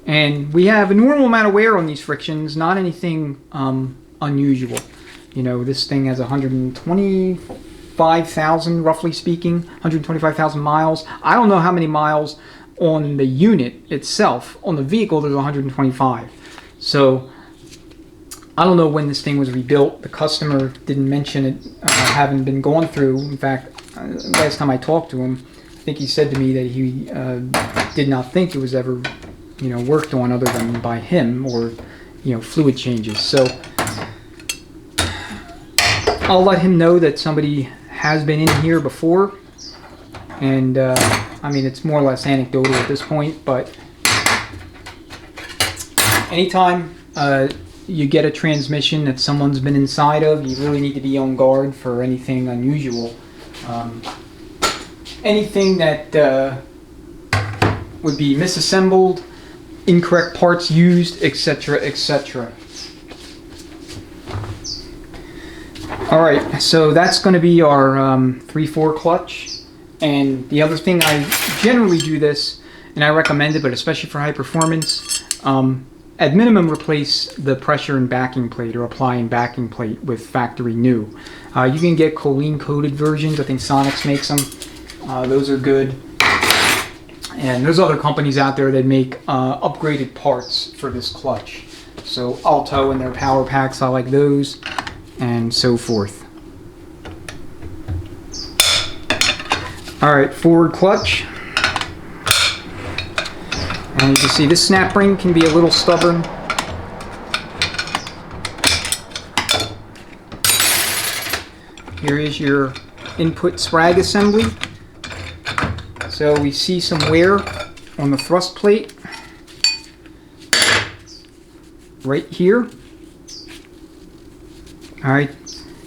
and we have a normal amount of wear on these frictions, not anything unusual. This thing has 125,000, roughly speaking, 125,000 miles. I don't know how many miles on the unit itself. On the vehicle, there's 125. So I don't know when this thing was rebuilt. The customer didn't mention it having been gone through. In fact, last time I talked to him, I think he said to me that he did not think it was ever worked on other than by him, or fluid changes. So I'll let him know that somebody has been in here before, and I mean, it's more or less anecdotal at this point, but anytime you get a transmission that someone's been inside of, you really need to be on guard for anything unusual. Anything that would be misassembled, incorrect parts used, etc., etc. Alright, so that's going to be our 3/4 clutch. And the other thing, I generally do this, and I recommend it, but especially for high performance, at minimum replace the pressure and backing plate, or applying backing plate with factory new. You can get choline coated versions. I think Sonics makes them. Those are good. And there's other companies out there that make upgraded parts for this clutch. So Alto and their power packs, I like those, and so forth. Alright, forward clutch. And you can see this snap ring can be a little stubborn. Here is your input sprag assembly. So we see some wear on the thrust plate right here. Alright,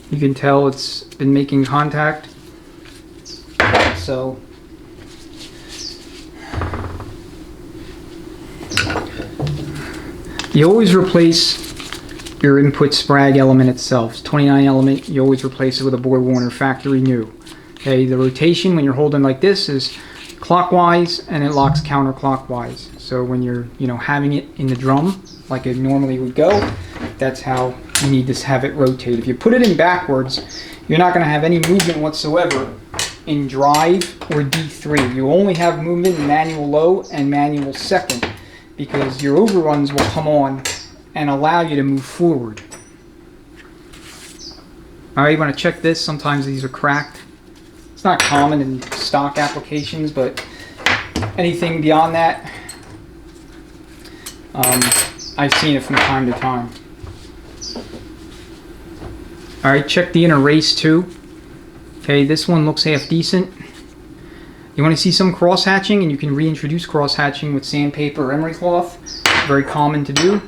you can tell it's been making contact. So you always replace your input sprag element itself. It's 29 element, you always replace it with a Borg Warner factory new. Okay, the rotation when you're holding like this is clockwise, and it locks counterclockwise. So when you're having it in the drum like it normally would go, that's how you need to have it rotate. If you put it in backwards, you're not going to have any movement whatsoever in drive or D3. You only have movement in manual low and manual second, because your overruns will come on and allow you to move forward. Alright, you want to check this. Sometimes these are cracked. It's not common in stock applications, but anything beyond that, I've seen it from time to time. Alright, check the inner race too. Okay, this one looks half decent. You want to see some cross hatching, and you can reintroduce cross hatching with sandpaper or emery cloth. Very common to do.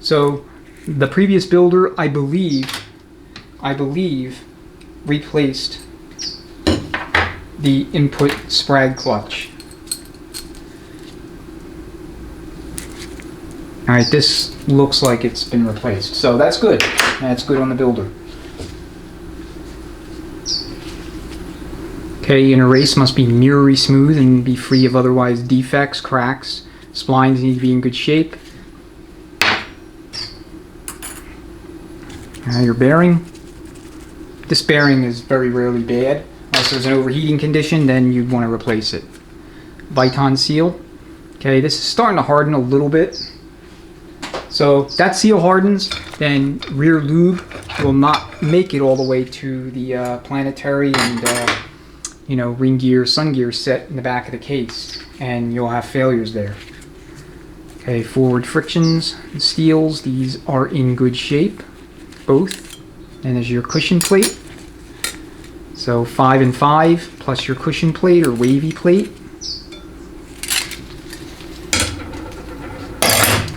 So the previous builder, I believe replaced the input sprag clutch. Alright, this looks like it's been replaced, so that's good. That's good on the builder. Okay, inner race must be mirrory smooth and be free of otherwise defects, cracks. Splines need to be in good shape. Your bearing. This bearing is very rarely bad. Unless there's an overheating condition, then you'd want to replace it. Viton seal. Okay, this is starting to harden a little bit. So if that seal hardens, then rear lube will not make it all the way to the planetary and ring gear, sun gear set in the back of the case, and you'll have failures there. Okay, forward frictions, steels, these are in good shape, both. And there's your cushion plate. So 5 and 5 plus your cushion plate or wavy plate.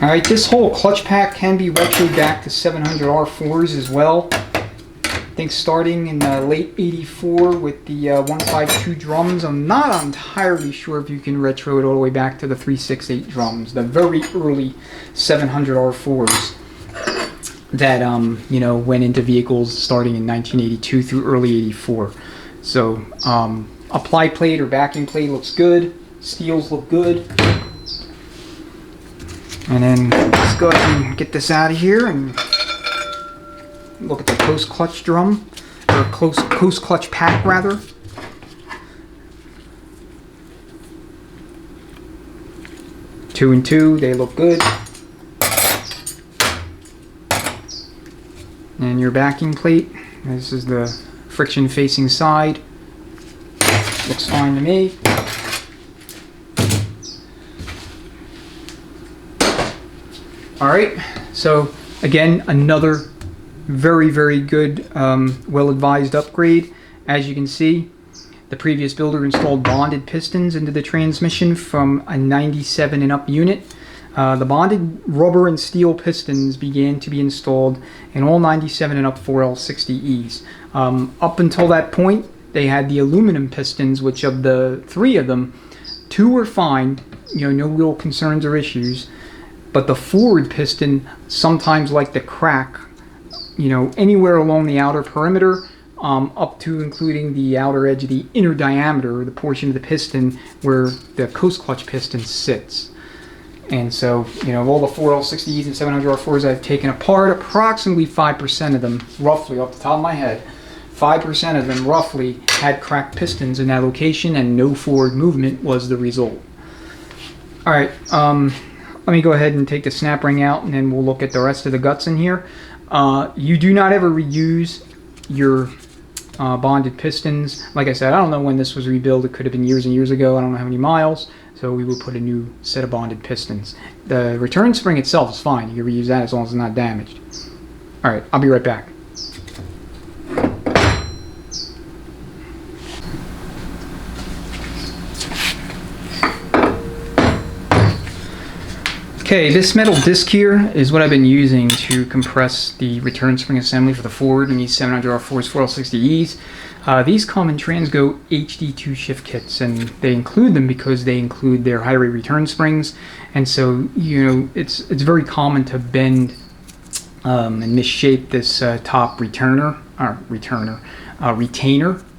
Alright, this whole clutch pack can be retroed back to 700 R4s as well. I think starting in late 84 with the 152 drums. I'm not entirely sure if you can retro it all the way back to the 368 drums, the very early 700 R4s that went into vehicles starting in 1982 through early 84. So apply plate or backing plate looks good, steels look good. And then let's go ahead and get this out of here and look at the post clutch drum, or post clutch pack rather. Two and two, they look good. And your backing plate, this is the friction facing side. Looks fine to me. All right, so again, another very good, well-advised upgrade. As you can see, the previous builder installed bonded pistons into the transmission from a 97 and up unit. The bonded rubber and steel pistons began to be installed in all 97 and up 4L60Es. Up until that point, they had the aluminum pistons, which of the 3 of them, 2 were fine, no real concerns or issues. But the forward piston sometimes like to crack, anywhere along the outer perimeter, up to including the outer edge of the inner diameter, the portion of the piston where the coast clutch piston sits. And so, of all the 4L60Es and 700R4s I've taken apart, approximately 5% of them, roughly off the top of my head, 5% of them roughly had cracked pistons in that location, and no forward movement was the result. All right, let me go ahead and take the snap ring out, and then we'll look at the rest of the guts in here. You do not ever reuse your bonded pistons. Like I said, I don't know when this was rebuilt. It could have been years and years ago. I don't know how many miles. So we will put a new set of bonded pistons. The return spring itself is fine. You can reuse that as long as it's not damaged. All right, I'll be right back. Okay, this metal disc here is what I've been using to compress the return spring assembly for the forward in these 700R4s 4L60Es. These come in Transgo HD2 shift kits, and they include them because they include their high rate return springs. And so, it's very common to bend and misshape this top retainer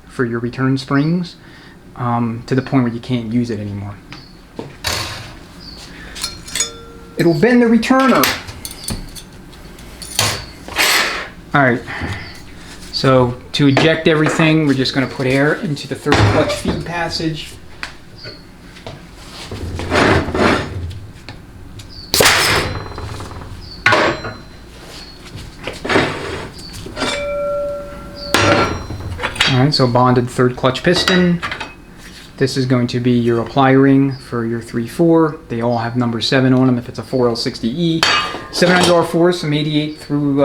for your return springs to the point where you can't use it anymore. It'll bend the returner. Alright, so to eject everything, we're just going to put air into the third clutch feed passage. Alright, so bonded third clutch piston. This is going to be your apply ring for your 3-4. They all have number 7 on them if it's a 4L60E. 700R4s from 88 through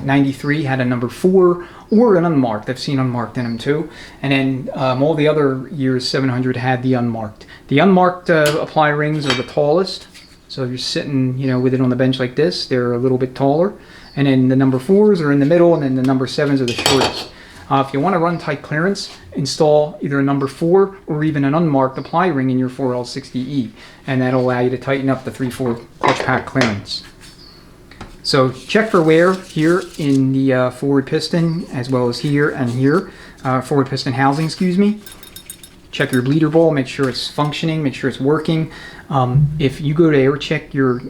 93 had a number 4 or an unmarked. I've seen unmarked in them too. And then all the other years 700 had the unmarked. The unmarked apply rings are the tallest. So if you're sitting, with it on the bench like this, they're a little bit taller. And then the number 4s are in the middle, and then the number 7s are the shortest. If you want to run tight clearance, install either a number 4 or even an unmarked apply ring in your 4L60E, and that'll allow you to tighten up the 3/4 clutch pack clearance. So check for wear here in the forward piston, as well as here and here, forward piston housing, excuse me. Check your bleeder ball, make sure it's functioning, make sure it's working. If you go to air check your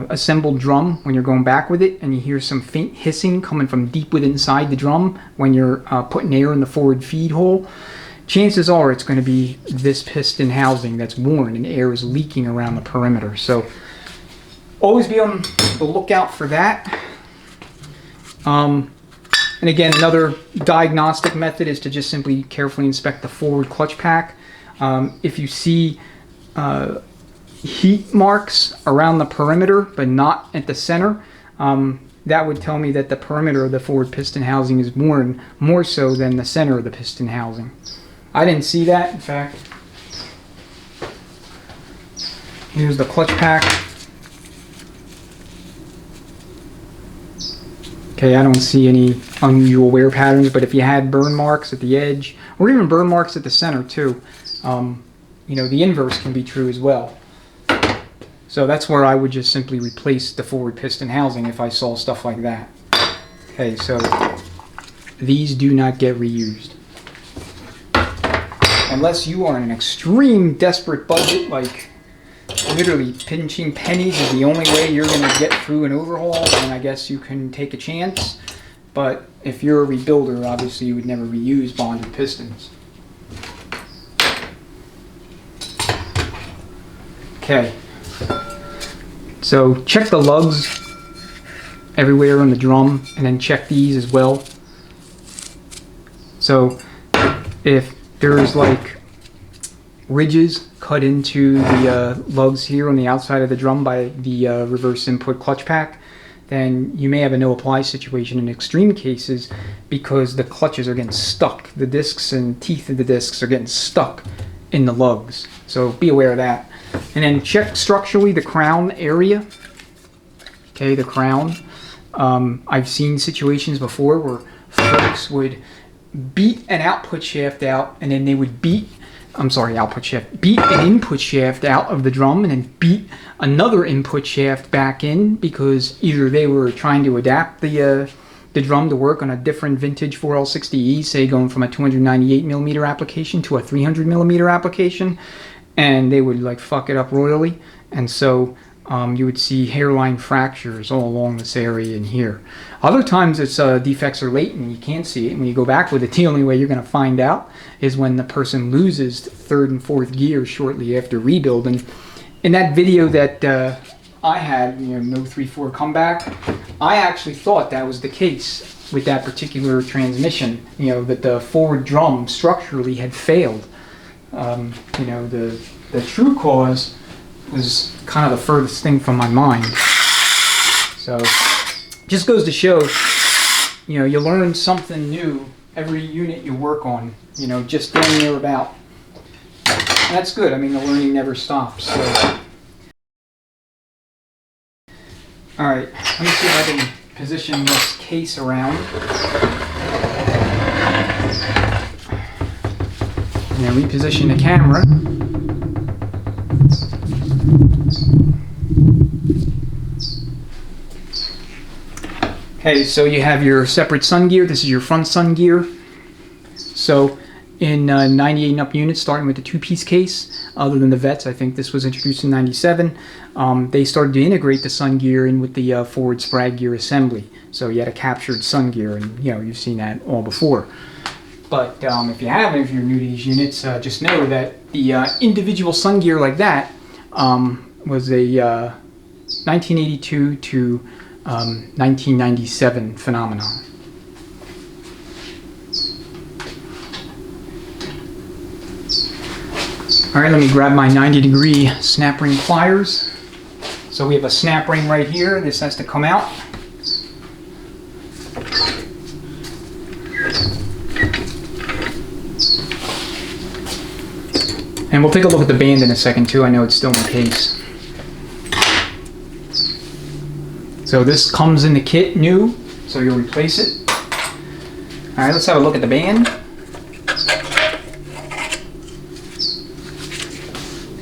assembled drum when you're going back with it and you hear some faint hissing coming from deep within inside the drum when you're putting air in the forward feed hole, chances are it's going to be this piston housing that's worn and air is leaking around the perimeter. So always be on the lookout for that. And again, another diagnostic method is to just simply carefully inspect the forward clutch pack. If you see heat marks around the perimeter but not at the center, that would tell me that the perimeter of the forward piston housing is worn more so than the center of the piston housing. I didn't see that. In fact, here's the clutch pack. Okay, I don't see any unusual wear patterns, but if you had burn marks at the edge, or even burn marks at the center too, the inverse can be true as well. So that's where I would just simply replace the forward piston housing if I saw stuff like that. Okay, so these do not get reused. Unless you are in an extreme desperate budget, like literally pinching pennies is the only way you're going to get through an overhaul, then I guess you can take a chance. But if you're a rebuilder, obviously you would never reuse bonded pistons. Okay, so check the lugs everywhere on the drum, and then check these as well. So if there's like ridges cut into the lugs here on the outside of the drum by the reverse input clutch pack, then you may have a no apply situation in extreme cases because the clutches are getting stuck. The discs and teeth of the discs are getting stuck in the lugs. So be aware of that. And then check structurally the crown area. Okay, the crown. I've seen situations before where folks would beat an output shaft out, and then they would beat an input shaft out of the drum and then beat another input shaft back in, because either they were trying to adapt the drum to work on a different vintage 4L60E, say going from a 298mm application to a 300mm application, and they would like fuck it up royally. And so you would see hairline fractures all along this area in here. Other times it's defects are latent, you can't see it. When you go back with it, the only way you're going to find out is when the person loses third and fourth gear shortly after rebuild. And in that video that I had, no 3/4 comeback, I actually thought that was the case with that particular transmission, that the forward drum structurally had failed. The true cause was kind of the furthest thing from my mind. So just goes to show, you learn something new every unit you work on, just damn near about. And that's good. I mean, the learning never stops. So. All right, let me see if I can position this case around. And then reposition the camera. Okay, so you have your separate sun gear. This is your front sun gear. So in 98 and up units, starting with the two-piece case, other than the Vets, I think this was introduced in 97, they started to integrate the sun gear in with the forward sprag gear assembly. So you had a captured sun gear, and you've seen that all before. But if you haven't, if you're new to these units, just know that the individual sun gear like that was a 1982 to 1997 phenomenon. All right, let me grab my 90-degree snap ring pliers. So we have a snap ring right here. This has to come out. And we'll take a look at the band in a second too. I know it's still in the case. So this comes in the kit new, so you'll replace it. All right, let's have a look at the band.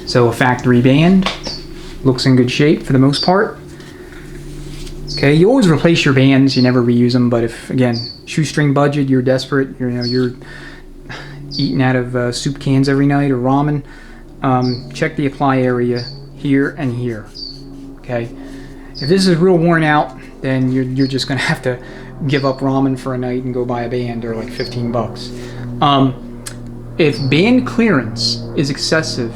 So a factory band, looks in good shape for the most part. Okay, you always replace your bands, you never reuse them, but if, again, shoestring budget, you're desperate, you're eating out of soup cans every night or ramen, check the apply area here and here, okay? If this is real worn out, then you're just gonna have to give up ramen for a night and go buy a band, or like 15 bucks. If band clearance is excessive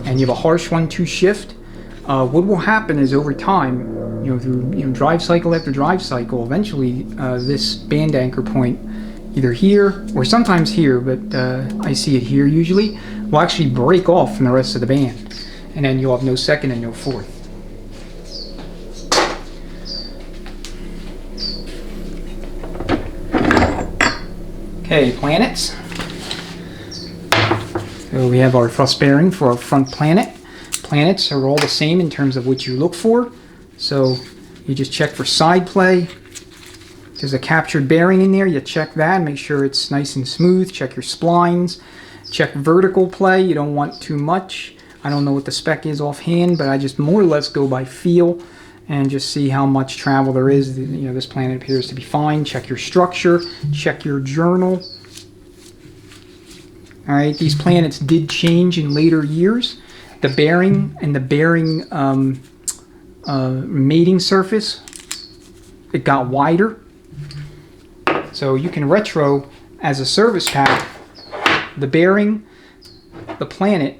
and you have a harsh 1-2 shift, what will happen is over time, through drive cycle after drive cycle, eventually this band anchor point, either here or sometimes here, but I see it here usually, will actually break off from the rest of the band, and then you'll have no second and no fourth. Okay, planets. So we have our thrust bearing for our front planet. Planets are all the same in terms of what you look for. So you just check for side play. There's a captured bearing in there. You check that, make sure it's nice and smooth. Check your splines. Check vertical play. You don't want too much. I don't know what the spec is offhand, but I just more or less go by feel and just see how much travel there is. This planet appears to be fine. Check your structure. Check your journal. All right, these planets did change in later years. The bearing and the bearing mating surface, it got wider. So you can retro as a service pack the bearing, the planet,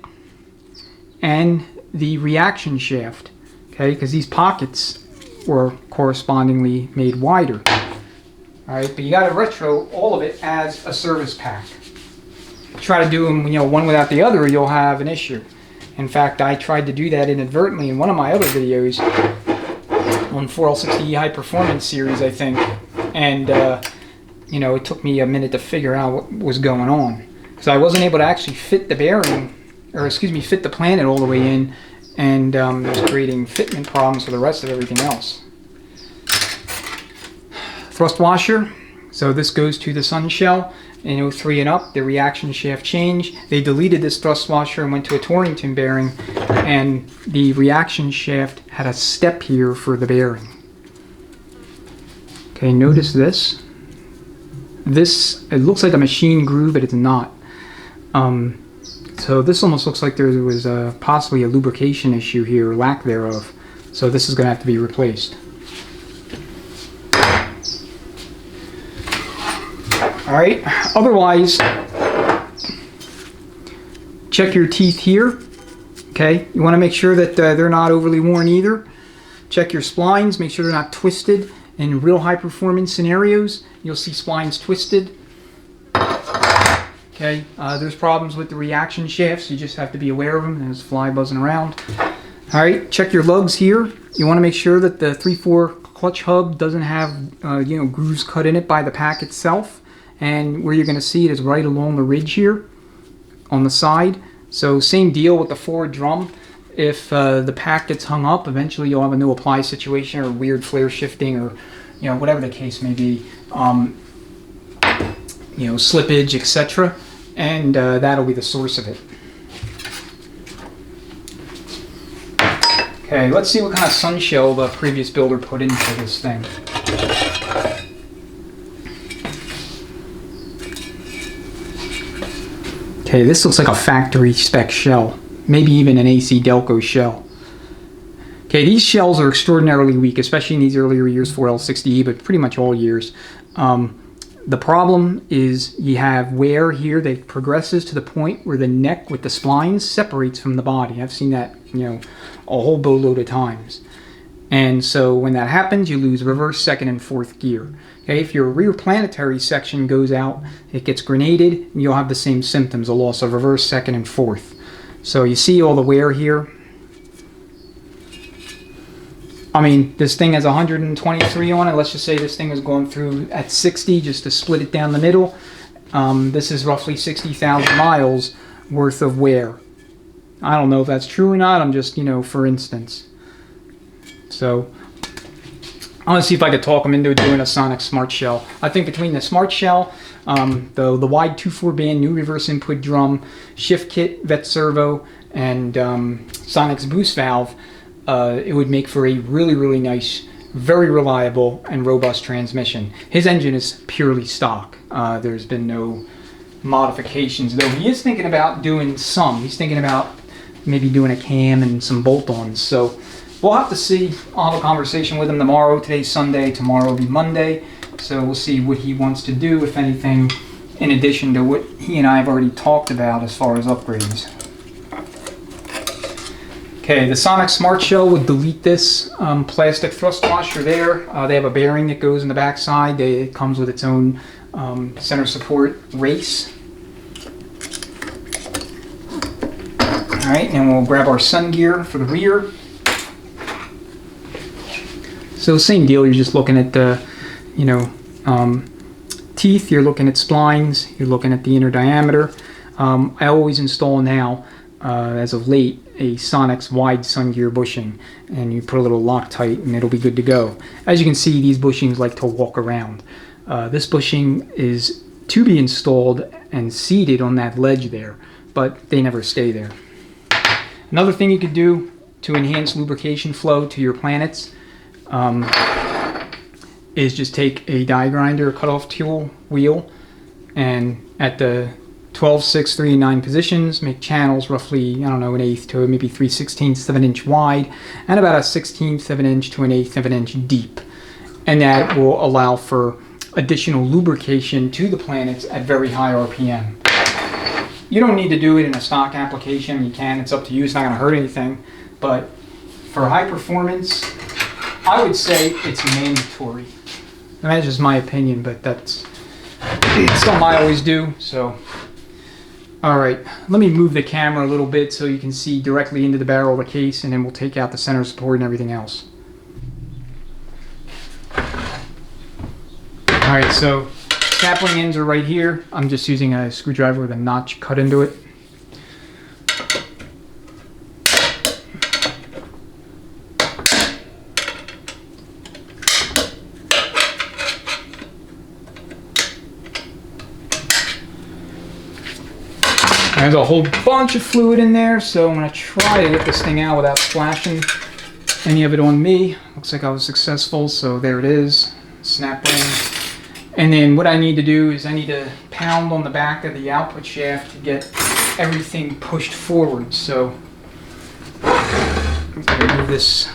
and the reaction shaft, okay? Because these pockets were correspondingly made wider. All right, but you got to retro all of it as a service pack. Try to do them, one without the other, you'll have an issue. In fact, I tried to do that inadvertently in one of my other videos on 4L60E High Performance series, I think, and you know, it took me a minute to figure out what was going on, because I wasn't able to actually fit the bearing, or excuse me, fit the planet all the way in, and it was creating fitment problems for the rest of everything else. Thrust washer, so this goes to the sun shell. In 03 and up, the reaction shaft changed. They deleted this thrust washer and went to a Torrington bearing, and the reaction shaft had a step here for the bearing. Okay, notice this. This, it looks like a machine groove, but it's not. So this almost looks like there was possibly a lubrication issue here, or lack thereof. So this is going to have to be replaced. Alright, otherwise, check your teeth here. Okay, you want to make sure that they're not overly worn either. Check your splines, make sure they're not twisted. In real high performance scenarios, you'll see splines twisted. Okay, there's problems with the reaction shafts, you just have to be aware of them. There's a fly buzzing around. Alright, check your lugs here. You want to make sure that the 3/4 clutch hub doesn't have you know, grooves cut in it by the pack itself. And where you're going to see it is right along the ridge here on the side. So same deal with the forward drum. If the pack gets hung up, eventually you'll have a no apply situation or weird flare shifting, or you know, whatever the case may be, you know, slippage, etc. And that'll be the source of it. Okay, let's see what kind of sun shell the previous builder put into this thing. Okay, this looks like a factory spec shell, maybe even an AC Delco shell. Okay, these shells are extraordinarily weak, especially in these earlier years, 4L60E, but pretty much all years. The problem is you have wear here that progresses to the point where the neck with the splines separates from the body. I've seen that, you know, a whole boatload of times. And so when that happens, you lose reverse, second, and fourth gear. Okay, if your rear planetary section goes out, it gets grenaded, and you'll have the same symptoms, a loss of reverse, second, and fourth. So you see all the wear here. I mean, this thing has 123 on it. Let's just say this thing was going through at 60 just to split it down the middle. This is roughly 60,000 miles worth of wear. I don't know if that's true or not. I'm just, you know, for instance. So I'm gonna see if I could talk them into doing a Sonic Smart Shell. I think between the Smart Shell, the wide 2/4 band new reverse input drum, shift kit, vet servo, and Sonic's boost valve, it would make for a really, really nice, very reliable and robust transmission. His engine is purely stock. There's been no modifications, though he is thinking about doing some. He's thinking about maybe doing a cam and some bolt-ons. So we'll have to see. I'll have a conversation with him tomorrow. Today's Sunday, tomorrow will be Monday. So we'll see what he wants to do, if anything, in addition to what he and I have already talked about as far as upgrades. Okay, the Sonic Smart Shell would delete this plastic thrust washer there. They have a bearing that goes in the back side. It comes with its own center support race. Alright, and we'll grab our sun gear for the rear. So same deal, you're just looking at the, you know, teeth, you're looking at splines, you're looking at the inner diameter. I always install now, as of late, a Sonic's wide sun gear bushing, and you put a little Loctite and it'll be good to go. As you can see, these bushings like to walk around. This bushing is to be installed and seated on that ledge there, but they never stay there. Another thing you could do to enhance lubrication flow to your planets is just take a die grinder, a cutoff tool wheel, and at the 12, 6, 3, and 9 positions, make channels roughly, I don't know, 1/8 to maybe 3/16 of an inch wide, and about 1/16 of an inch to 1/8 of an inch deep. And that will allow for additional lubrication to the planets at very high RPM. You don't need to do it in a stock application. You can, it's up to you, it's not going to hurt anything. But for high performance, I would say it's mandatory. And that's just my opinion, but that's something I always do. So, all right, let me move the camera a little bit so you can see directly into the barrel of the case, and then we'll take out the center support and everything else. Alright, so snap ring ends are right here. I'm just using a screwdriver with a notch cut into it. There's a whole bunch of fluid in there, so I'm going to try to get this thing out without splashing any of it on me. Looks like I was successful, so there it is. Snap ring. And then what I need to do is I need to pound on the back of the output shaft to get everything pushed forward. So I'm going to move this,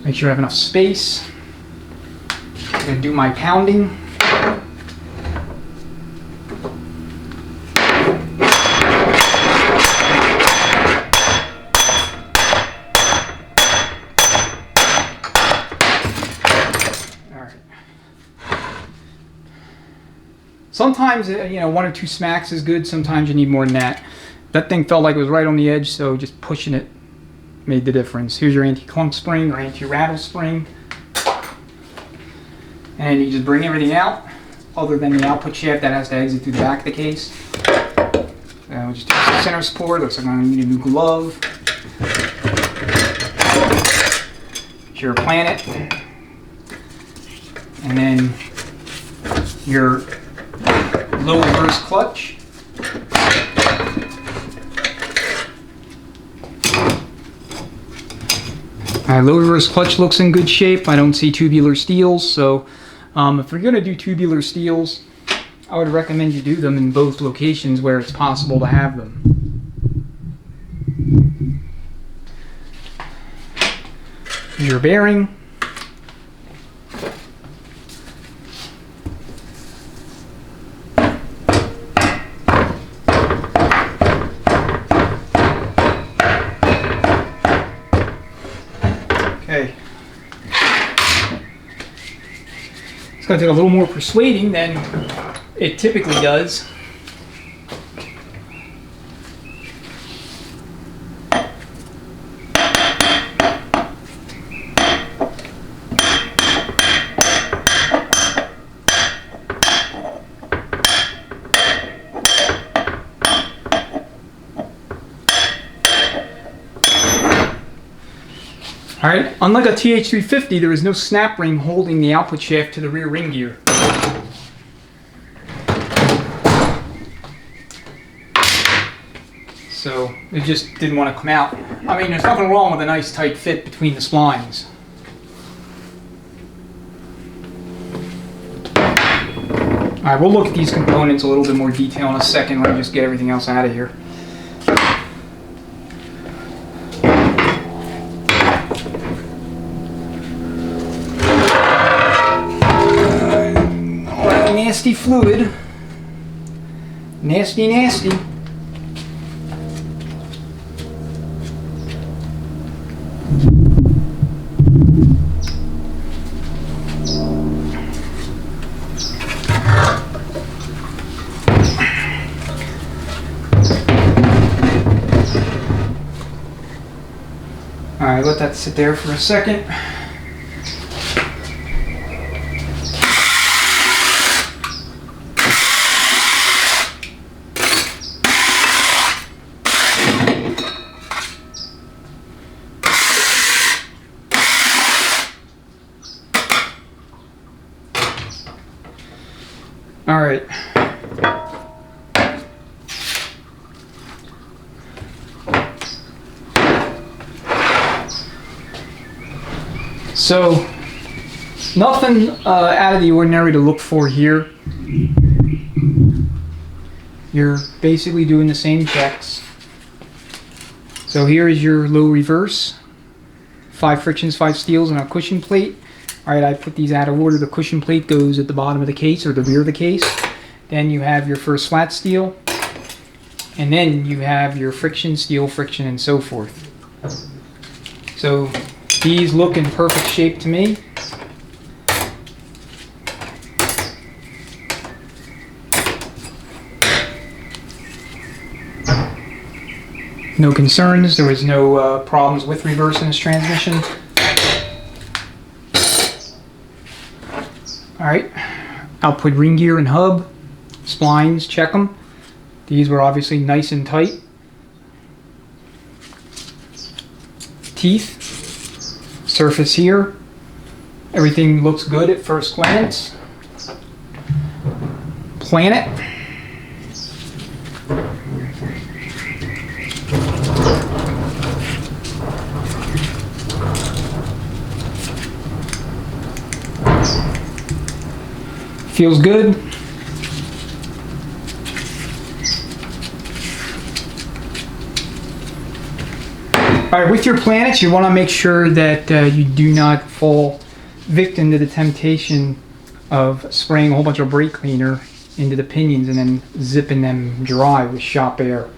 make sure I have enough space. I'm going to do my pounding. Sometimes, you know, 1 or 2 smacks is good. Sometimes you need more than that. That thing felt like it was right on the edge, so just pushing it made the difference. Here's your anti-clunk spring or anti-rattle spring. And you just bring everything out, other than the output shaft that has to exit through the back of the case. We'll just do some center support. Looks like I'm going to need a new glove. Your planet. And then your low reverse clutch. Low reverse clutch looks in good shape. I don't see tubular steels, so if you're going to do tubular steels, I would recommend you do them in both locations where it's possible to have them. Your bearing. Okay. It's going to take a little more persuading than it typically does. Alright, unlike a TH350, there is no snap ring holding the output shaft to the rear ring gear. So it just didn't want to come out. I mean, there's nothing wrong with a nice tight fit between the splines. Alright, we'll look at these components a little bit more detail in a second. Let me just get everything else out of here. Nasty fluid. Nasty, nasty. Alright, let that sit there for a second. All right. So, nothing out of the ordinary to look for here. You're basically doing the same checks. So here is your low reverse. 5 frictions, 5 steels, and a cushion plate. Alright, I put these out of order. The cushion plate goes at the bottom of the case or the rear of the case. Then you have your first flat steel. And then you have your friction, steel, friction, and so forth. So these look in perfect shape to me. No concerns. There was no problems with reverse in this transmission. All right. Output ring gear and hub. Splines, check them. These were obviously nice and tight. Teeth. Surface here. Everything looks good at first glance. Planet. Feels good. Alright, with your planets, you want to make sure that you do not fall victim to the temptation of spraying a whole bunch of brake cleaner into the pinions and then zipping them dry with shop air.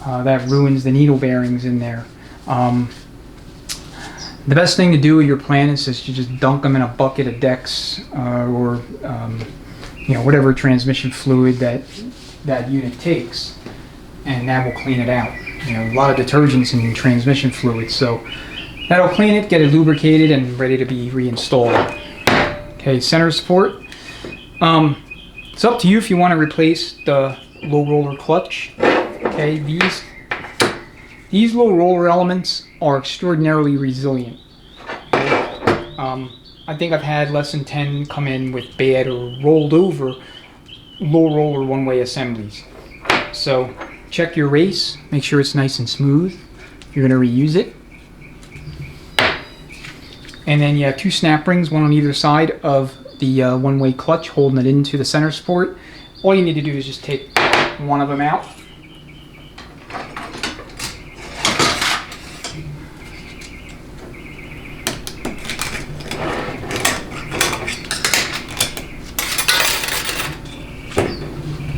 That ruins the needle bearings in there. The best thing to do with your planets is to just dunk them in a bucket of Dex or whatever transmission fluid that unit takes, and that will clean it out. A lot of detergents in transmission fluid, so that'll clean it, get it lubricated and ready to be reinstalled. Okay, center support. It's up to you if you want to replace the low roller clutch. Okay, these low roller elements are extraordinarily resilient. I think I've had less than 10 come in with bad or rolled over low roller one-way assemblies. So check your race, make sure it's nice and smooth. You're going to reuse it. And then you have 2 snap rings, one on either side of the one-way clutch, holding it into the center support. All you need to do is just take one of them out.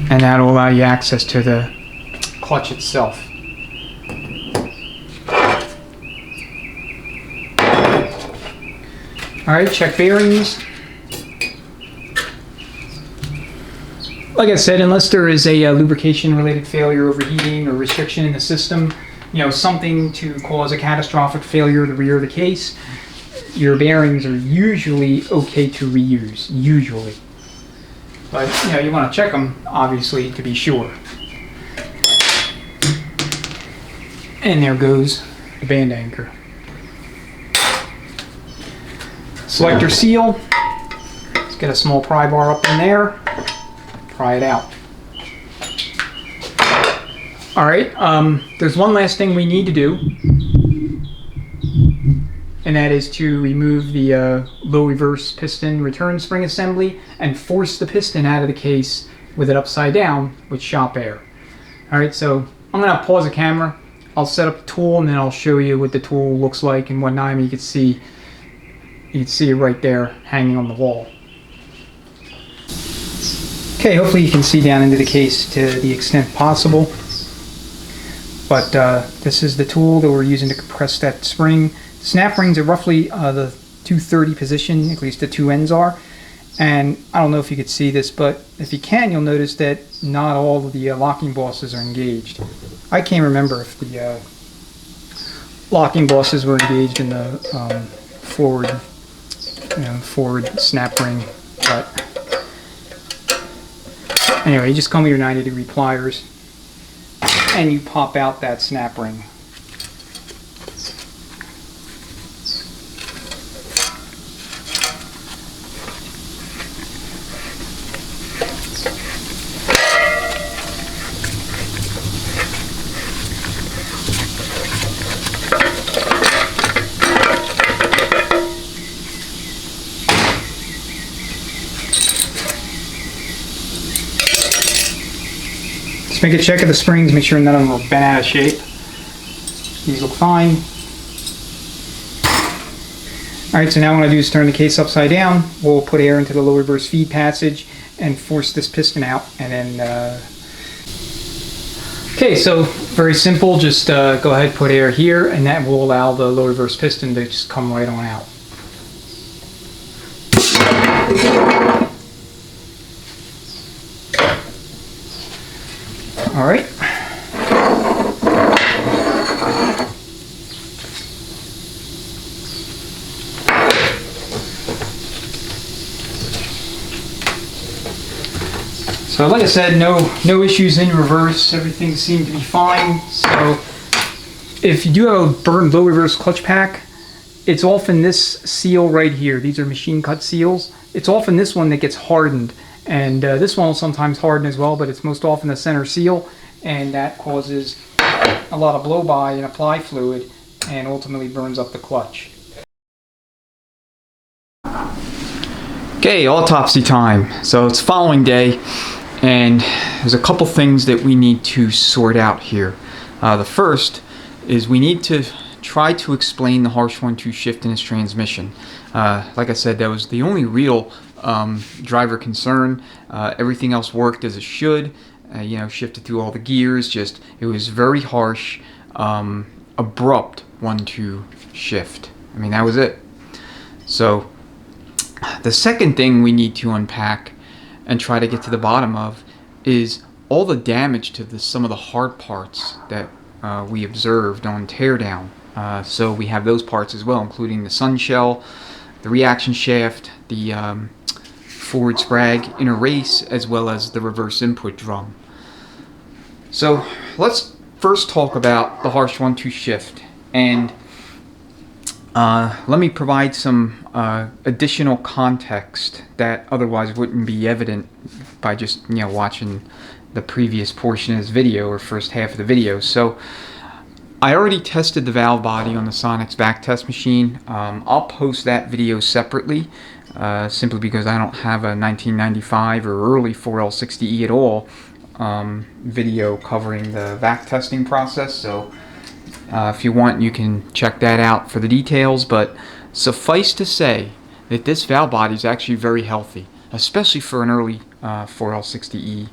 And that'll allow you access to the clutch itself. Alright, check bearings. Like I said, unless there is a lubrication related failure, overheating, or restriction in the system, something to cause a catastrophic failure of the rear of the case, your bearings are usually okay to reuse, usually. But you want to check them, obviously, to be sure. And there goes the band anchor. Selector seal. Let's get a small pry bar up in there. Pry it out. Alright, there's one last thing we need to do. And that is to remove the low reverse piston return spring assembly and force the piston out of the case with it upside down with shop air. Alright, so I'm going to pause the camera. I'll set up the tool and then I'll show you what the tool looks like and whatnot. You can see it right there hanging on the wall. Okay, hopefully you can see down into the case to the extent possible. But this is the tool that we're using to compress that spring. Snap rings are roughly the 230 position, at least the two ends are. And I don't know if you could see this, but if you can, you'll notice that not all of the locking bosses are engaged. I can't remember if the locking bosses were engaged in the forward snap ring, but anyway, you just come with your 90-degree pliers and you pop out that snap ring. Make a check of the springs, make sure none of them are bent out of shape. These look fine. Alright, so now what I do is turn the case upside down. We'll put air into the low reverse feed passage and force this piston out. And then, okay, so very simple. Just go ahead, put air here, and that will allow the low reverse piston to just come right on out. All right. So like I said, no issues in reverse. Everything seemed to be fine. So if you do have a burned low reverse clutch pack, it's often this seal right here. These are machine cut seals. It's often this one that gets hardened, and this one will sometimes harden as well, but it's most often the center seal, and that causes a lot of blow by and apply fluid and ultimately burns up the clutch. Okay, autopsy time. So it's following day, and there's a couple things that we need to sort out here. The first is we need to try to explain the harsh 1-2 shift in its transmission. Like I said, that was the only real driver concern. Everything else worked as it should. You know, shifted through all the gears. Just it was very harsh, abrupt 1-2 shift. I mean, that was it. So the second thing we need to unpack and try to get to the bottom of is all the damage to some of the hard parts that we observed on teardown. So we have those parts as well, including the sun shell, the reaction shaft, the forward sprag inner race, as well as the reverse input drum. So let's first talk about the harsh 1-2 shift, and let me provide some additional context that otherwise wouldn't be evident by just watching the previous portion of this video or first half of the video. So I already tested the valve body on the Sonex back test machine. I'll post that video separately, simply because I don't have a 1995 or early 4L60E at all video covering the vac testing process. So if you want, you can check that out for the details. But suffice to say that this valve body is actually very healthy, especially for an early 4L60E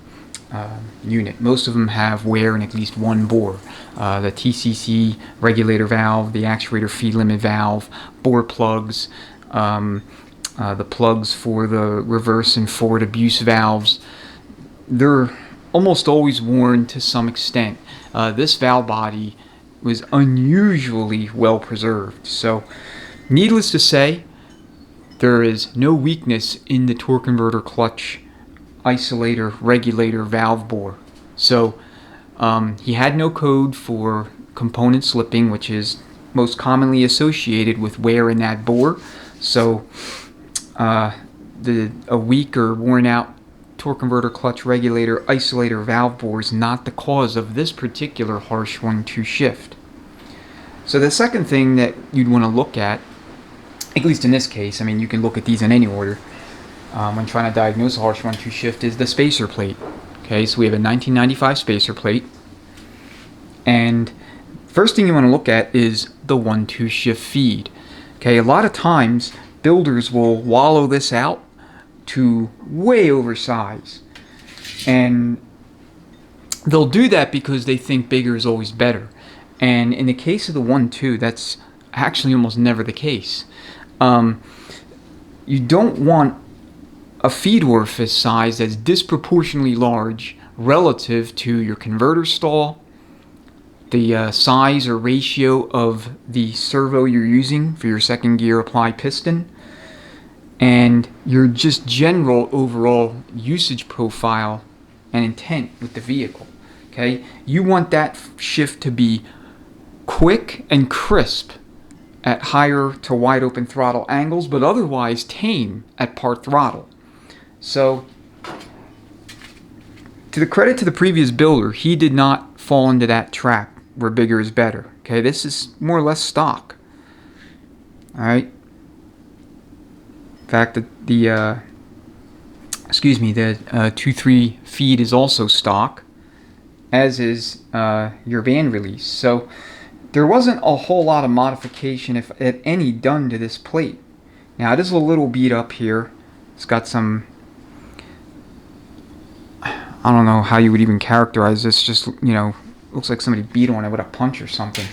unit. Most of them have wear in at least one bore. The TCC regulator valve, the actuator feed limit valve, bore plugs, the plugs for the reverse and forward abuse valves. They're almost always worn to some extent. This valve body was unusually well preserved. So needless to say, there is no weakness in the torque converter clutch isolator regulator valve bore. So he had no code for component slipping, which is most commonly associated with wear in that bore. So a weak or worn out torque converter clutch regulator isolator valve bore is not the cause of this particular harsh 1-2 shift. So the second thing that you'd want to look at least in this case, I mean, you can look at these in any order when trying to diagnose a harsh 1-2 shift, is the spacer plate. Okay, so we have a 1995 spacer plate, and first thing you want to look at is the 1-2 shift feed. Okay, a lot of times builders will wallow this out to way oversize, and they'll do that because they think bigger is always better. And in the case of the 1-2, that's actually almost never the case. You don't want a feed orifice size that's disproportionately large relative to your converter stall, the size or ratio of the servo you're using for your second gear apply piston, and your just general overall usage profile and intent with the vehicle. Okay, you want that shift to be quick and crisp at higher to wide open throttle angles, but otherwise tame at part throttle. So to the credit to the previous builder, he did not fall into that trap where bigger is better. Okay, this is more or less stock. All right. In fact, the 2.3 feed is also stock, as is your van release. So there wasn't a whole lot of modification, if any, done to this plate. Now it is a little beat up here. It's got some, I don't know how you would even characterize this, just, looks like somebody beat on it with a punch or something.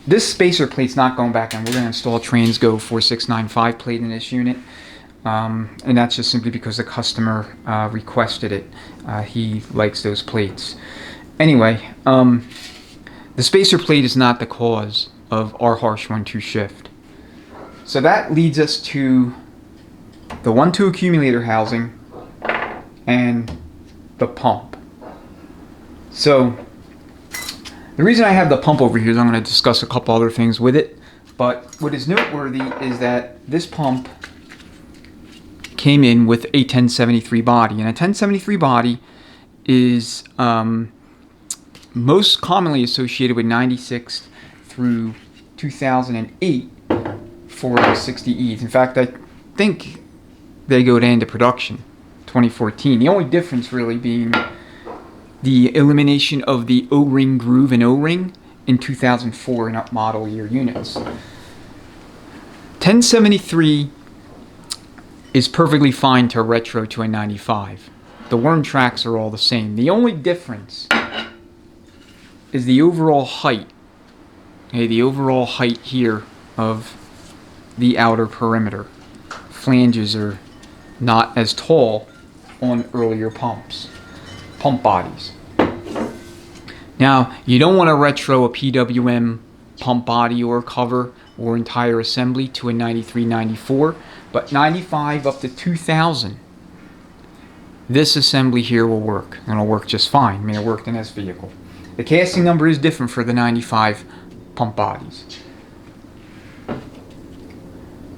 This spacer plate's not going back in. We're going to install a Transgo 4695 plate in this unit. And that's just simply because the customer requested it. He likes those plates. Anyway, the spacer plate is not the cause of our harsh 1-2 shift. So that leads us to the 1-2 accumulator housing and the pump. So the reason I have the pump over here is I'm going to discuss a couple other things with it. But what is noteworthy is that this pump came in with a 1073 body. And a 1073 body is most commonly associated with 96 through 2008 4L60Es. In fact, I think they go to end of production 2014. The only difference really being the elimination of the O-ring groove and O-ring in 2004 and up model year units. 1073 is perfectly fine to retro to a 95. The worm tracks are all the same. The only difference is the overall height. Okay, the overall height here of the outer perimeter. Flanges are not as tall on earlier pump bodies. Now, you don't want to retro a PWM pump body or cover or entire assembly to a 93, 94, but 95 up to 2000, this assembly here will work, and it'll work just fine. I mean, it worked in this vehicle. The casting number is different for the 95 pump bodies.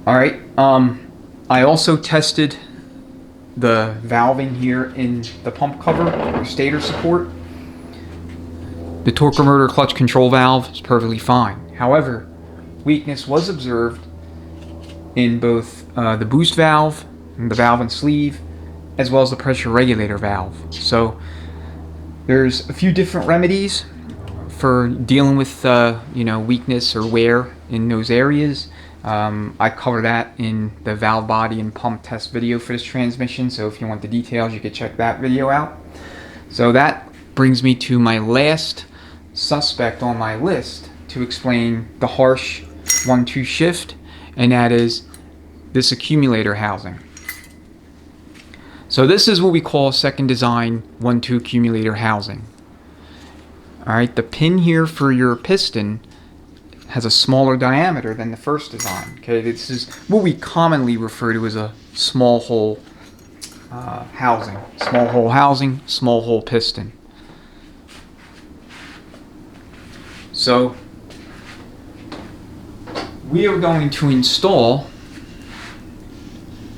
Alright, I also tested the valving here in the pump cover, or stator support. The torque converter clutch control valve is perfectly fine. However, weakness was observed in both the boost valve, and the valve and sleeve, as well as the pressure regulator valve. So there's a few different remedies for dealing with weakness or wear in those areas. I cover that in the valve body and pump test video for this transmission, so if you want the details you can check that video out. So that brings me to my last suspect on my list to explain the harsh 1-2 shift, and that is this accumulator housing. So this is what we call second design 1-2 accumulator housing. Alright, the pin here for your piston has a smaller diameter than the first design. Okay, this is what we commonly refer to as a small hole housing. Small hole housing, small hole piston. So we are going to install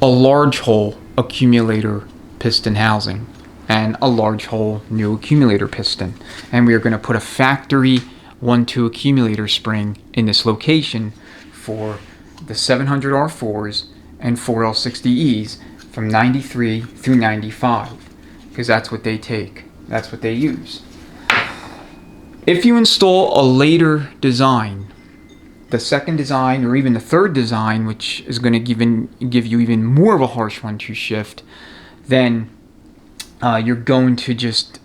a large hole accumulator piston housing and a large hole new accumulator piston, and we are going to put a factory 1-2 accumulator spring in this location for the 700 R4s and 4L60Es from 93 through 95, because that's what they take, that's what they use. If you install a later design, the second design or even the third design, which is going to give you even more of a harsh 1-2 shift, then you're going to just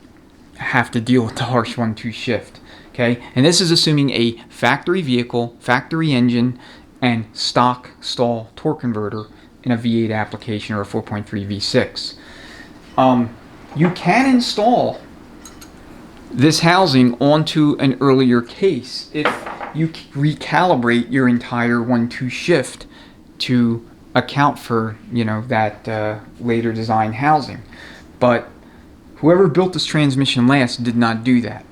have to deal with the harsh 1-2 shift. Okay, and this is assuming a factory vehicle, factory engine, and stock stall torque converter in a V8 application or a 4.3 V6. You can install this housing onto an earlier case if you recalibrate your entire 1-2 shift to account for that later design housing. But whoever built this transmission last did not do that.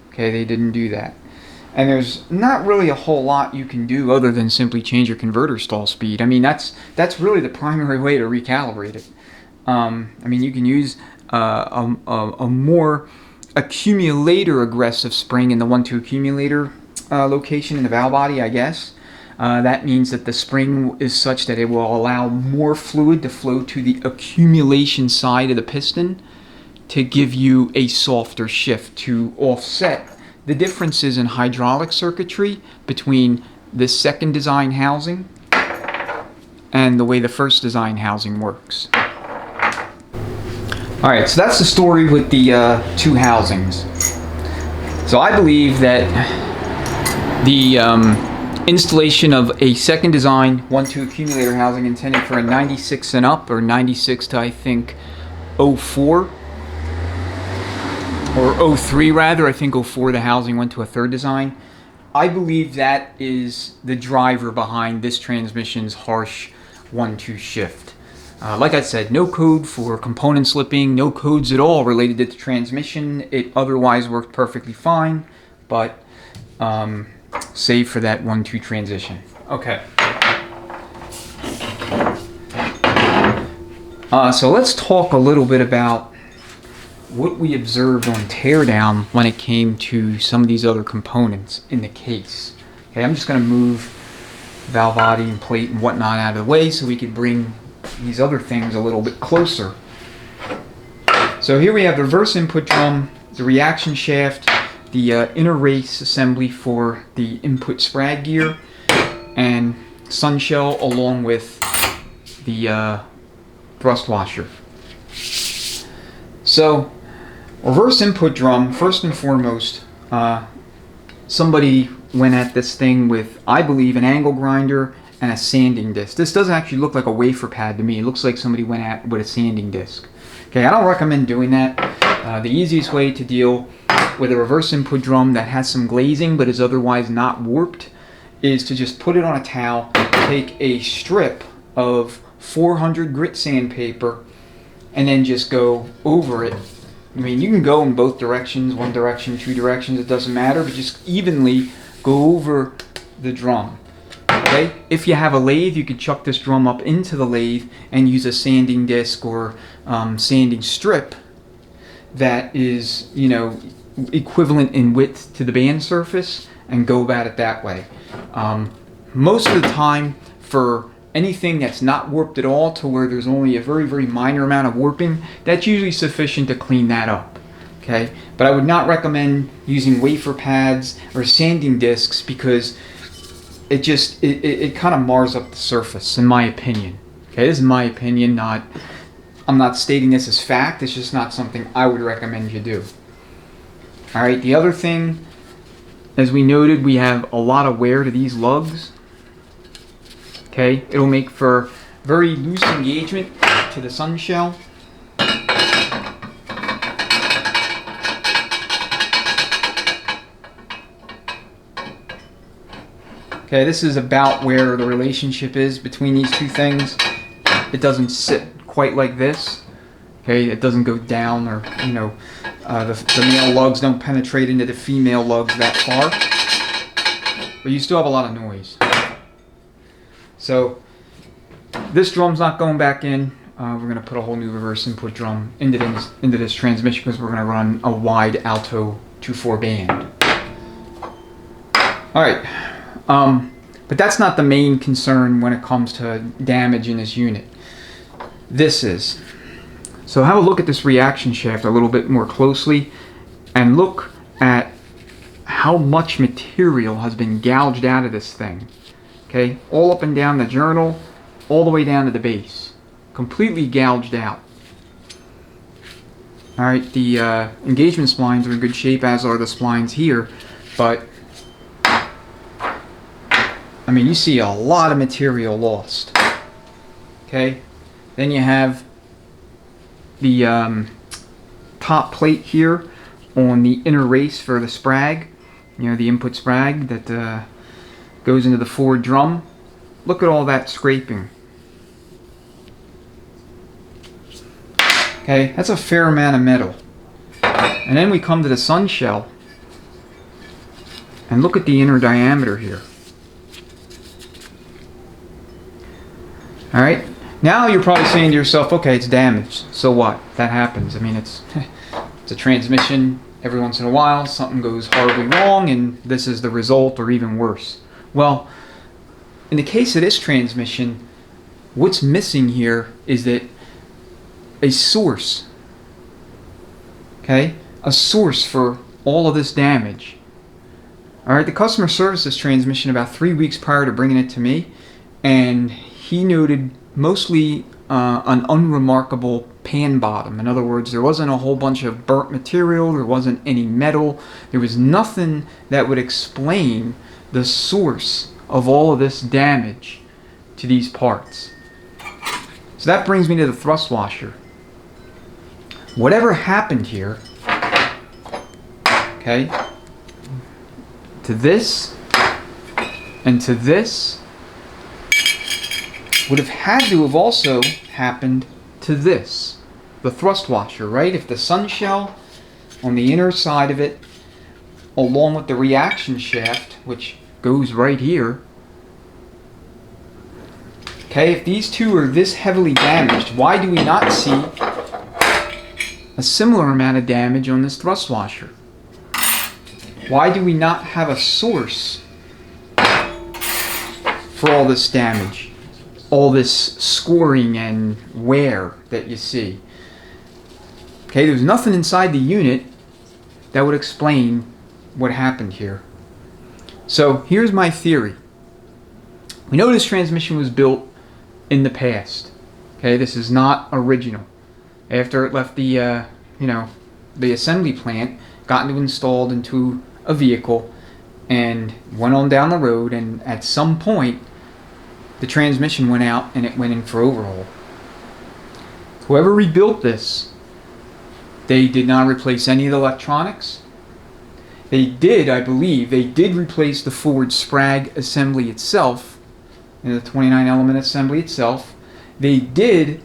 Okay, they didn't do that. And there's not really a whole lot you can do other than simply change your converter stall speed. I mean, that's really the primary way to recalibrate it. I mean, you can use a more accumulator aggressive spring in the 1-2 accumulator location in the valve body, I guess. That means that the spring is such that it will allow more fluid to flow to the accumulation side of the piston to give you a softer shift to offset the differences in hydraulic circuitry between the second design housing and the way the first design housing works. Alright, so that's the story with the two housings. So I believe that the installation of a second design 1-2 accumulator housing intended for a 96 and up, or 96 to I think 04, or 03 rather, I think 04 the housing went to a third design. I believe that is the driver behind this transmission's harsh 1-2 shift. Like I said, no code for component slipping, no codes at all related to the transmission. It otherwise worked perfectly fine, but save for that 1-2 transition. Okay. So let's talk a little bit about what we observed on teardown when it came to some of these other components in the case. Okay, I'm just going to move valve body and plate and whatnot out of the way so we could bring these other things a little bit closer. So here we have the reverse input drum, the reaction shaft, the inner race assembly for the input sprag gear, and sun shell along with the thrust washer. So reverse input drum, first and foremost, somebody went at this thing with, I believe, an angle grinder and a sanding disc. This doesn't actually look like a wafer pad to me. It looks like somebody went at with a sanding disc. Okay, I don't recommend doing that. The easiest way to deal with a reverse input drum that has some glazing but is otherwise not warped is to just put it on a towel, take a strip of 400 grit sandpaper, and then just go over it. I mean, you can go in both directions, one direction, two directions, it doesn't matter, but just evenly go over the drum. Okay? If you have a lathe, you could chuck this drum up into the lathe and use a sanding disc or sanding strip that is, you know, equivalent in width to the band surface and go about it that way. Most of the time, for anything that's not warped at all to where there's only a very, very minor amount of warping, that's usually sufficient to clean that up. Okay? But I would not recommend using wafer pads or sanding discs because it kind of mars up the surface, in my opinion. Okay, this is my opinion, I'm not stating this as fact, it's just not something I would recommend you do. Alright, the other thing, as we noted, we have a lot of wear to these lugs. Okay, it'll make for very loose engagement to the sun shell. Okay, this is about where the relationship is between these two things. It doesn't sit quite like this. Okay, it doesn't go down, or, you know, the male lugs don't penetrate into the female lugs that far. But you still have a lot of noise. So this drum's not going back in. We're going to put a whole new reverse input drum into this transmission because we're going to run a wide alto 2/4 band. Alright, but that's not the main concern when it comes to damage in this unit. This is. So have a look at this reaction shaft a little bit more closely and look at how much material has been gouged out of this thing. Okay, all up and down the journal, all the way down to the base. Completely gouged out. Alright, the engagement splines are in good shape, as are the splines here, but I mean, you see a lot of material lost. Okay, then you have the top plate here on the inner race for the sprag, you know, the input sprag that goes into the forward drum. Look at all that scraping. Okay, that's a fair amount of metal. And then we come to the sun shell and look at the inner diameter here. Alright, now you're probably saying to yourself, okay, it's damaged, so what? That happens. I mean, it's a transmission. Every once in a while something goes horribly wrong and this is the result, or even worse. Well, in the case of this transmission, what's missing here is that a source, okay, a source for all of this damage. Alright, the customer serviced this transmission about 3 weeks prior to bringing it to me, and he noted mostly an unremarkable pan bottom. In other words, there wasn't a whole bunch of burnt material, there wasn't any metal, there was nothing that would explain the source of all of this damage to these parts. So that brings me to the thrust washer. Whatever happened here, okay, to this and to this, would have had to have also happened to this, the thrust washer, right? If the sun shell on the inner side of it, along with the reaction shaft, which goes right here, okay, if these two are this heavily damaged, why do we not see a similar amount of damage on this thrust washer? Why do we not have a source for all this damage, all this scoring and wear that you see? Okay, there's nothing inside the unit that would explain what happened here. So here's my theory. We know this transmission was built in the past. Okay, this is not original. After it left the the assembly plant, got installed into a vehicle and went on down the road, and at some point the transmission went out and it went in for overhaul. Whoever rebuilt this, they did not replace any of the electronics. They did, I believe, they did replace the forward sprag assembly itself, the 29 element assembly itself. They did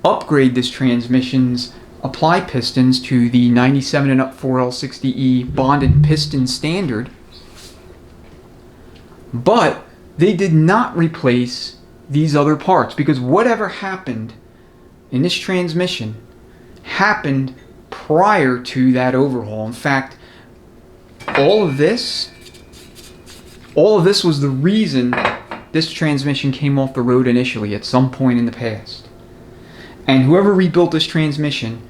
upgrade this transmission's apply pistons to the 97 and up 4L60E bonded piston standard, but they did not replace these other parts, because whatever happened in this transmission happened prior to that overhaul. In fact, all of this was the reason this transmission came off the road initially at some point in the past. And whoever rebuilt this transmission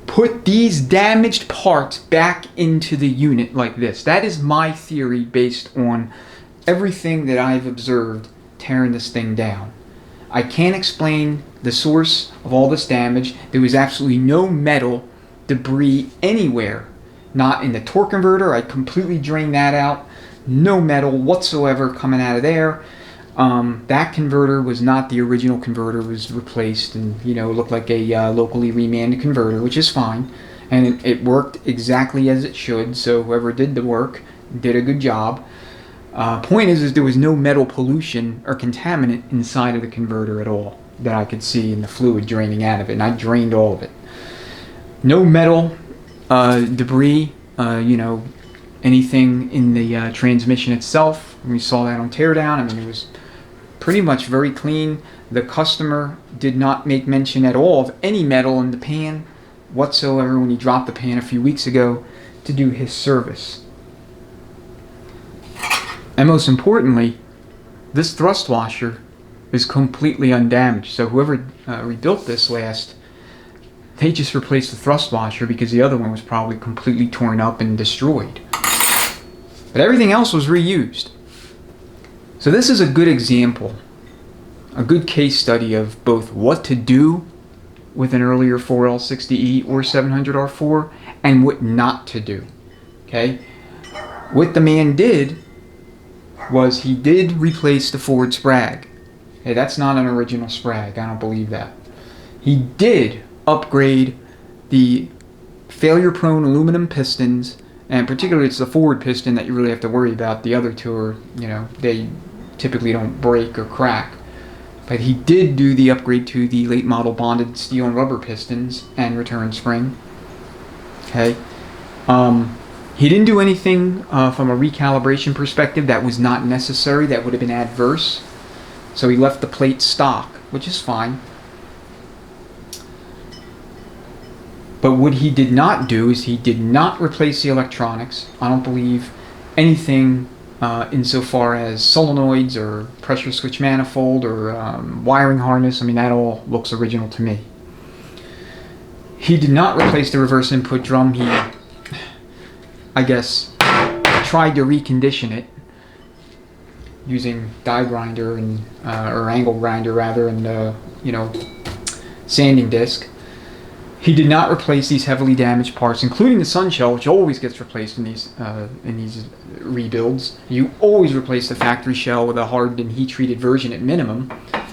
put these damaged parts back into the unit like this. That is my theory based on everything that I've observed tearing this thing down. I can't explain the source of all this damage. There was absolutely no metal debris anywhere. Not in the torque converter. I completely drained that out. No metal whatsoever coming out of there. That converter was not the original converter. It was replaced, and it looked like a locally remanded converter, which is fine, and it worked exactly as it should. So whoever did the work did a good job. Point is there was no metal pollution or contaminant inside of the converter at all that I could see in the fluid draining out of it, and I drained all of it. No metal debris, anything in the transmission itself. We saw that on teardown. I mean, it was pretty much very clean. The customer did not make mention at all of any metal in the pan whatsoever when he dropped the pan a few weeks ago to do his service. And most importantly, this thrust washer is completely undamaged. So whoever rebuilt this last, they just replaced the thrust washer because the other one was probably completely torn up and destroyed. But everything else was reused. So this is a good example, a good case study of both what to do with an earlier 4L60E or 700R4 and what not to do. Okay? What the man did was he did replace the forward sprag. Okay, that's not an original sprag. I don't believe that. He did upgrade the failure-prone aluminum pistons, and particularly it's the forward piston that you really have to worry about. The other two are, they typically don't break or crack. But he did do the upgrade to the late model bonded steel and rubber pistons and return spring. Okay. He didn't do anything from a recalibration perspective that was not necessary, that would have been adverse. So he left the plate stock, which is fine. But what he did not do is he did not replace the electronics. I don't believe anything insofar as solenoids or pressure switch manifold or wiring harness. I mean, that all looks original to me. He did not replace the reverse input drum. He, I guess, tried to recondition it using die grinder and or angle grinder rather, and sanding disc. He did not replace these heavily damaged parts, including the sun shell, which always gets replaced in these rebuilds. You always replace the factory shell with a hardened and heat-treated version at minimum.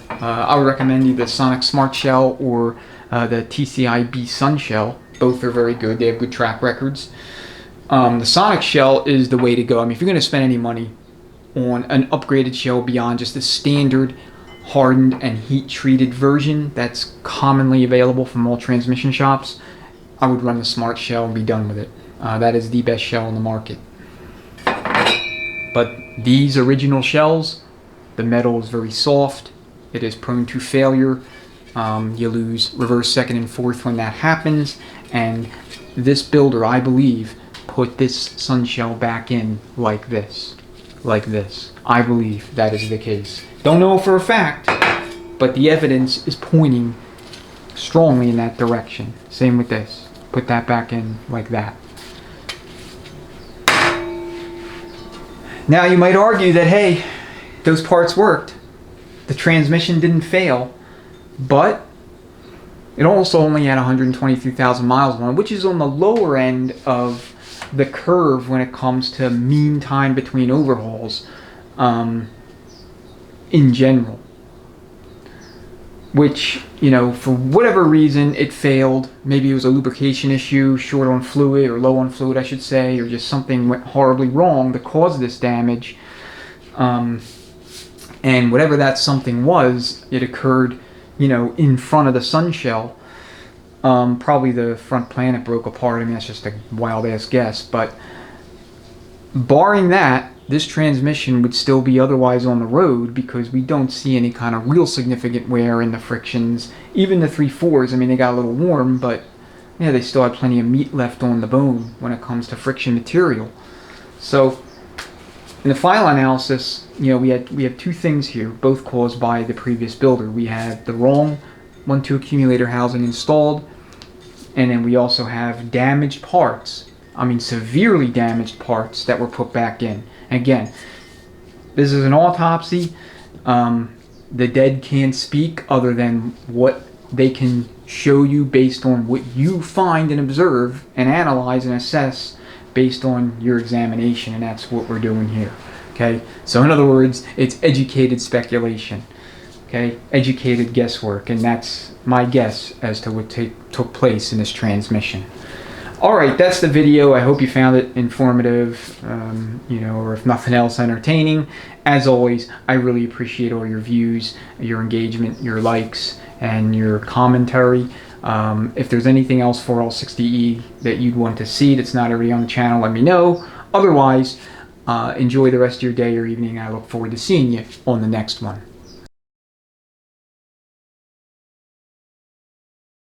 I would recommend either the Sonic Smart Shell or the TCI-B Sun Shell. Both are very good. They have good track records. The Sonic Shell is the way to go. I mean, if you're going to spend any money on an upgraded shell beyond just the standard hardened and heat-treated version that's commonly available from all transmission shops, I would run the Smart Shell and be done with it. That is the best shell on the market. But these original shells, the metal is very soft. It is prone to failure. You lose reverse, second, and fourth when that happens. And this builder, I believe, put this sun shell back in like this. Like this. I believe that is the case. Don't know for a fact, but the evidence is pointing strongly in that direction. Same with this. Put that back in like that. Now you might argue that, hey, those parts worked. The transmission didn't fail, but it also only had 123,000 miles on it, which is on the lower end of the curve when it comes to mean time between overhauls in general. Which, you know, for whatever reason it failed. Maybe it was a lubrication issue, short on fluid, or low on fluid I should say, or just something went horribly wrong that caused this damage. And whatever that something was, it occurred, you know, in front of the sun shell. Probably the front planet broke apart. I mean, that's just a wild ass guess, but barring that, this transmission would still be otherwise on the road because we don't see any kind of real significant wear in the frictions. Even the 3.4s, I mean, they got a little warm, but yeah, they still had plenty of meat left on the bone when it comes to friction material. So in the final analysis, you know, we have two things here, both caused by the previous builder. We had the wrong 1-2 accumulator housing installed, and then we also have damaged parts. I mean, severely damaged parts that were put back in. Again, this is an autopsy. The dead can't speak other than what they can show you based on what you find and observe and analyze and assess based on your examination, and that's what we're doing here. Okay, so in other words, it's educated speculation. Okay, educated guesswork, and that's my guess as to what took place in this transmission. Alright, that's the video. I hope you found it informative, you know, or if nothing else, entertaining. As always, I really appreciate all your views, your engagement, your likes, and your commentary. If there's anything else for L60E that you'd want to see that's not already on the channel, let me know. Otherwise, enjoy the rest of your day or evening. I look forward to seeing you on the next one.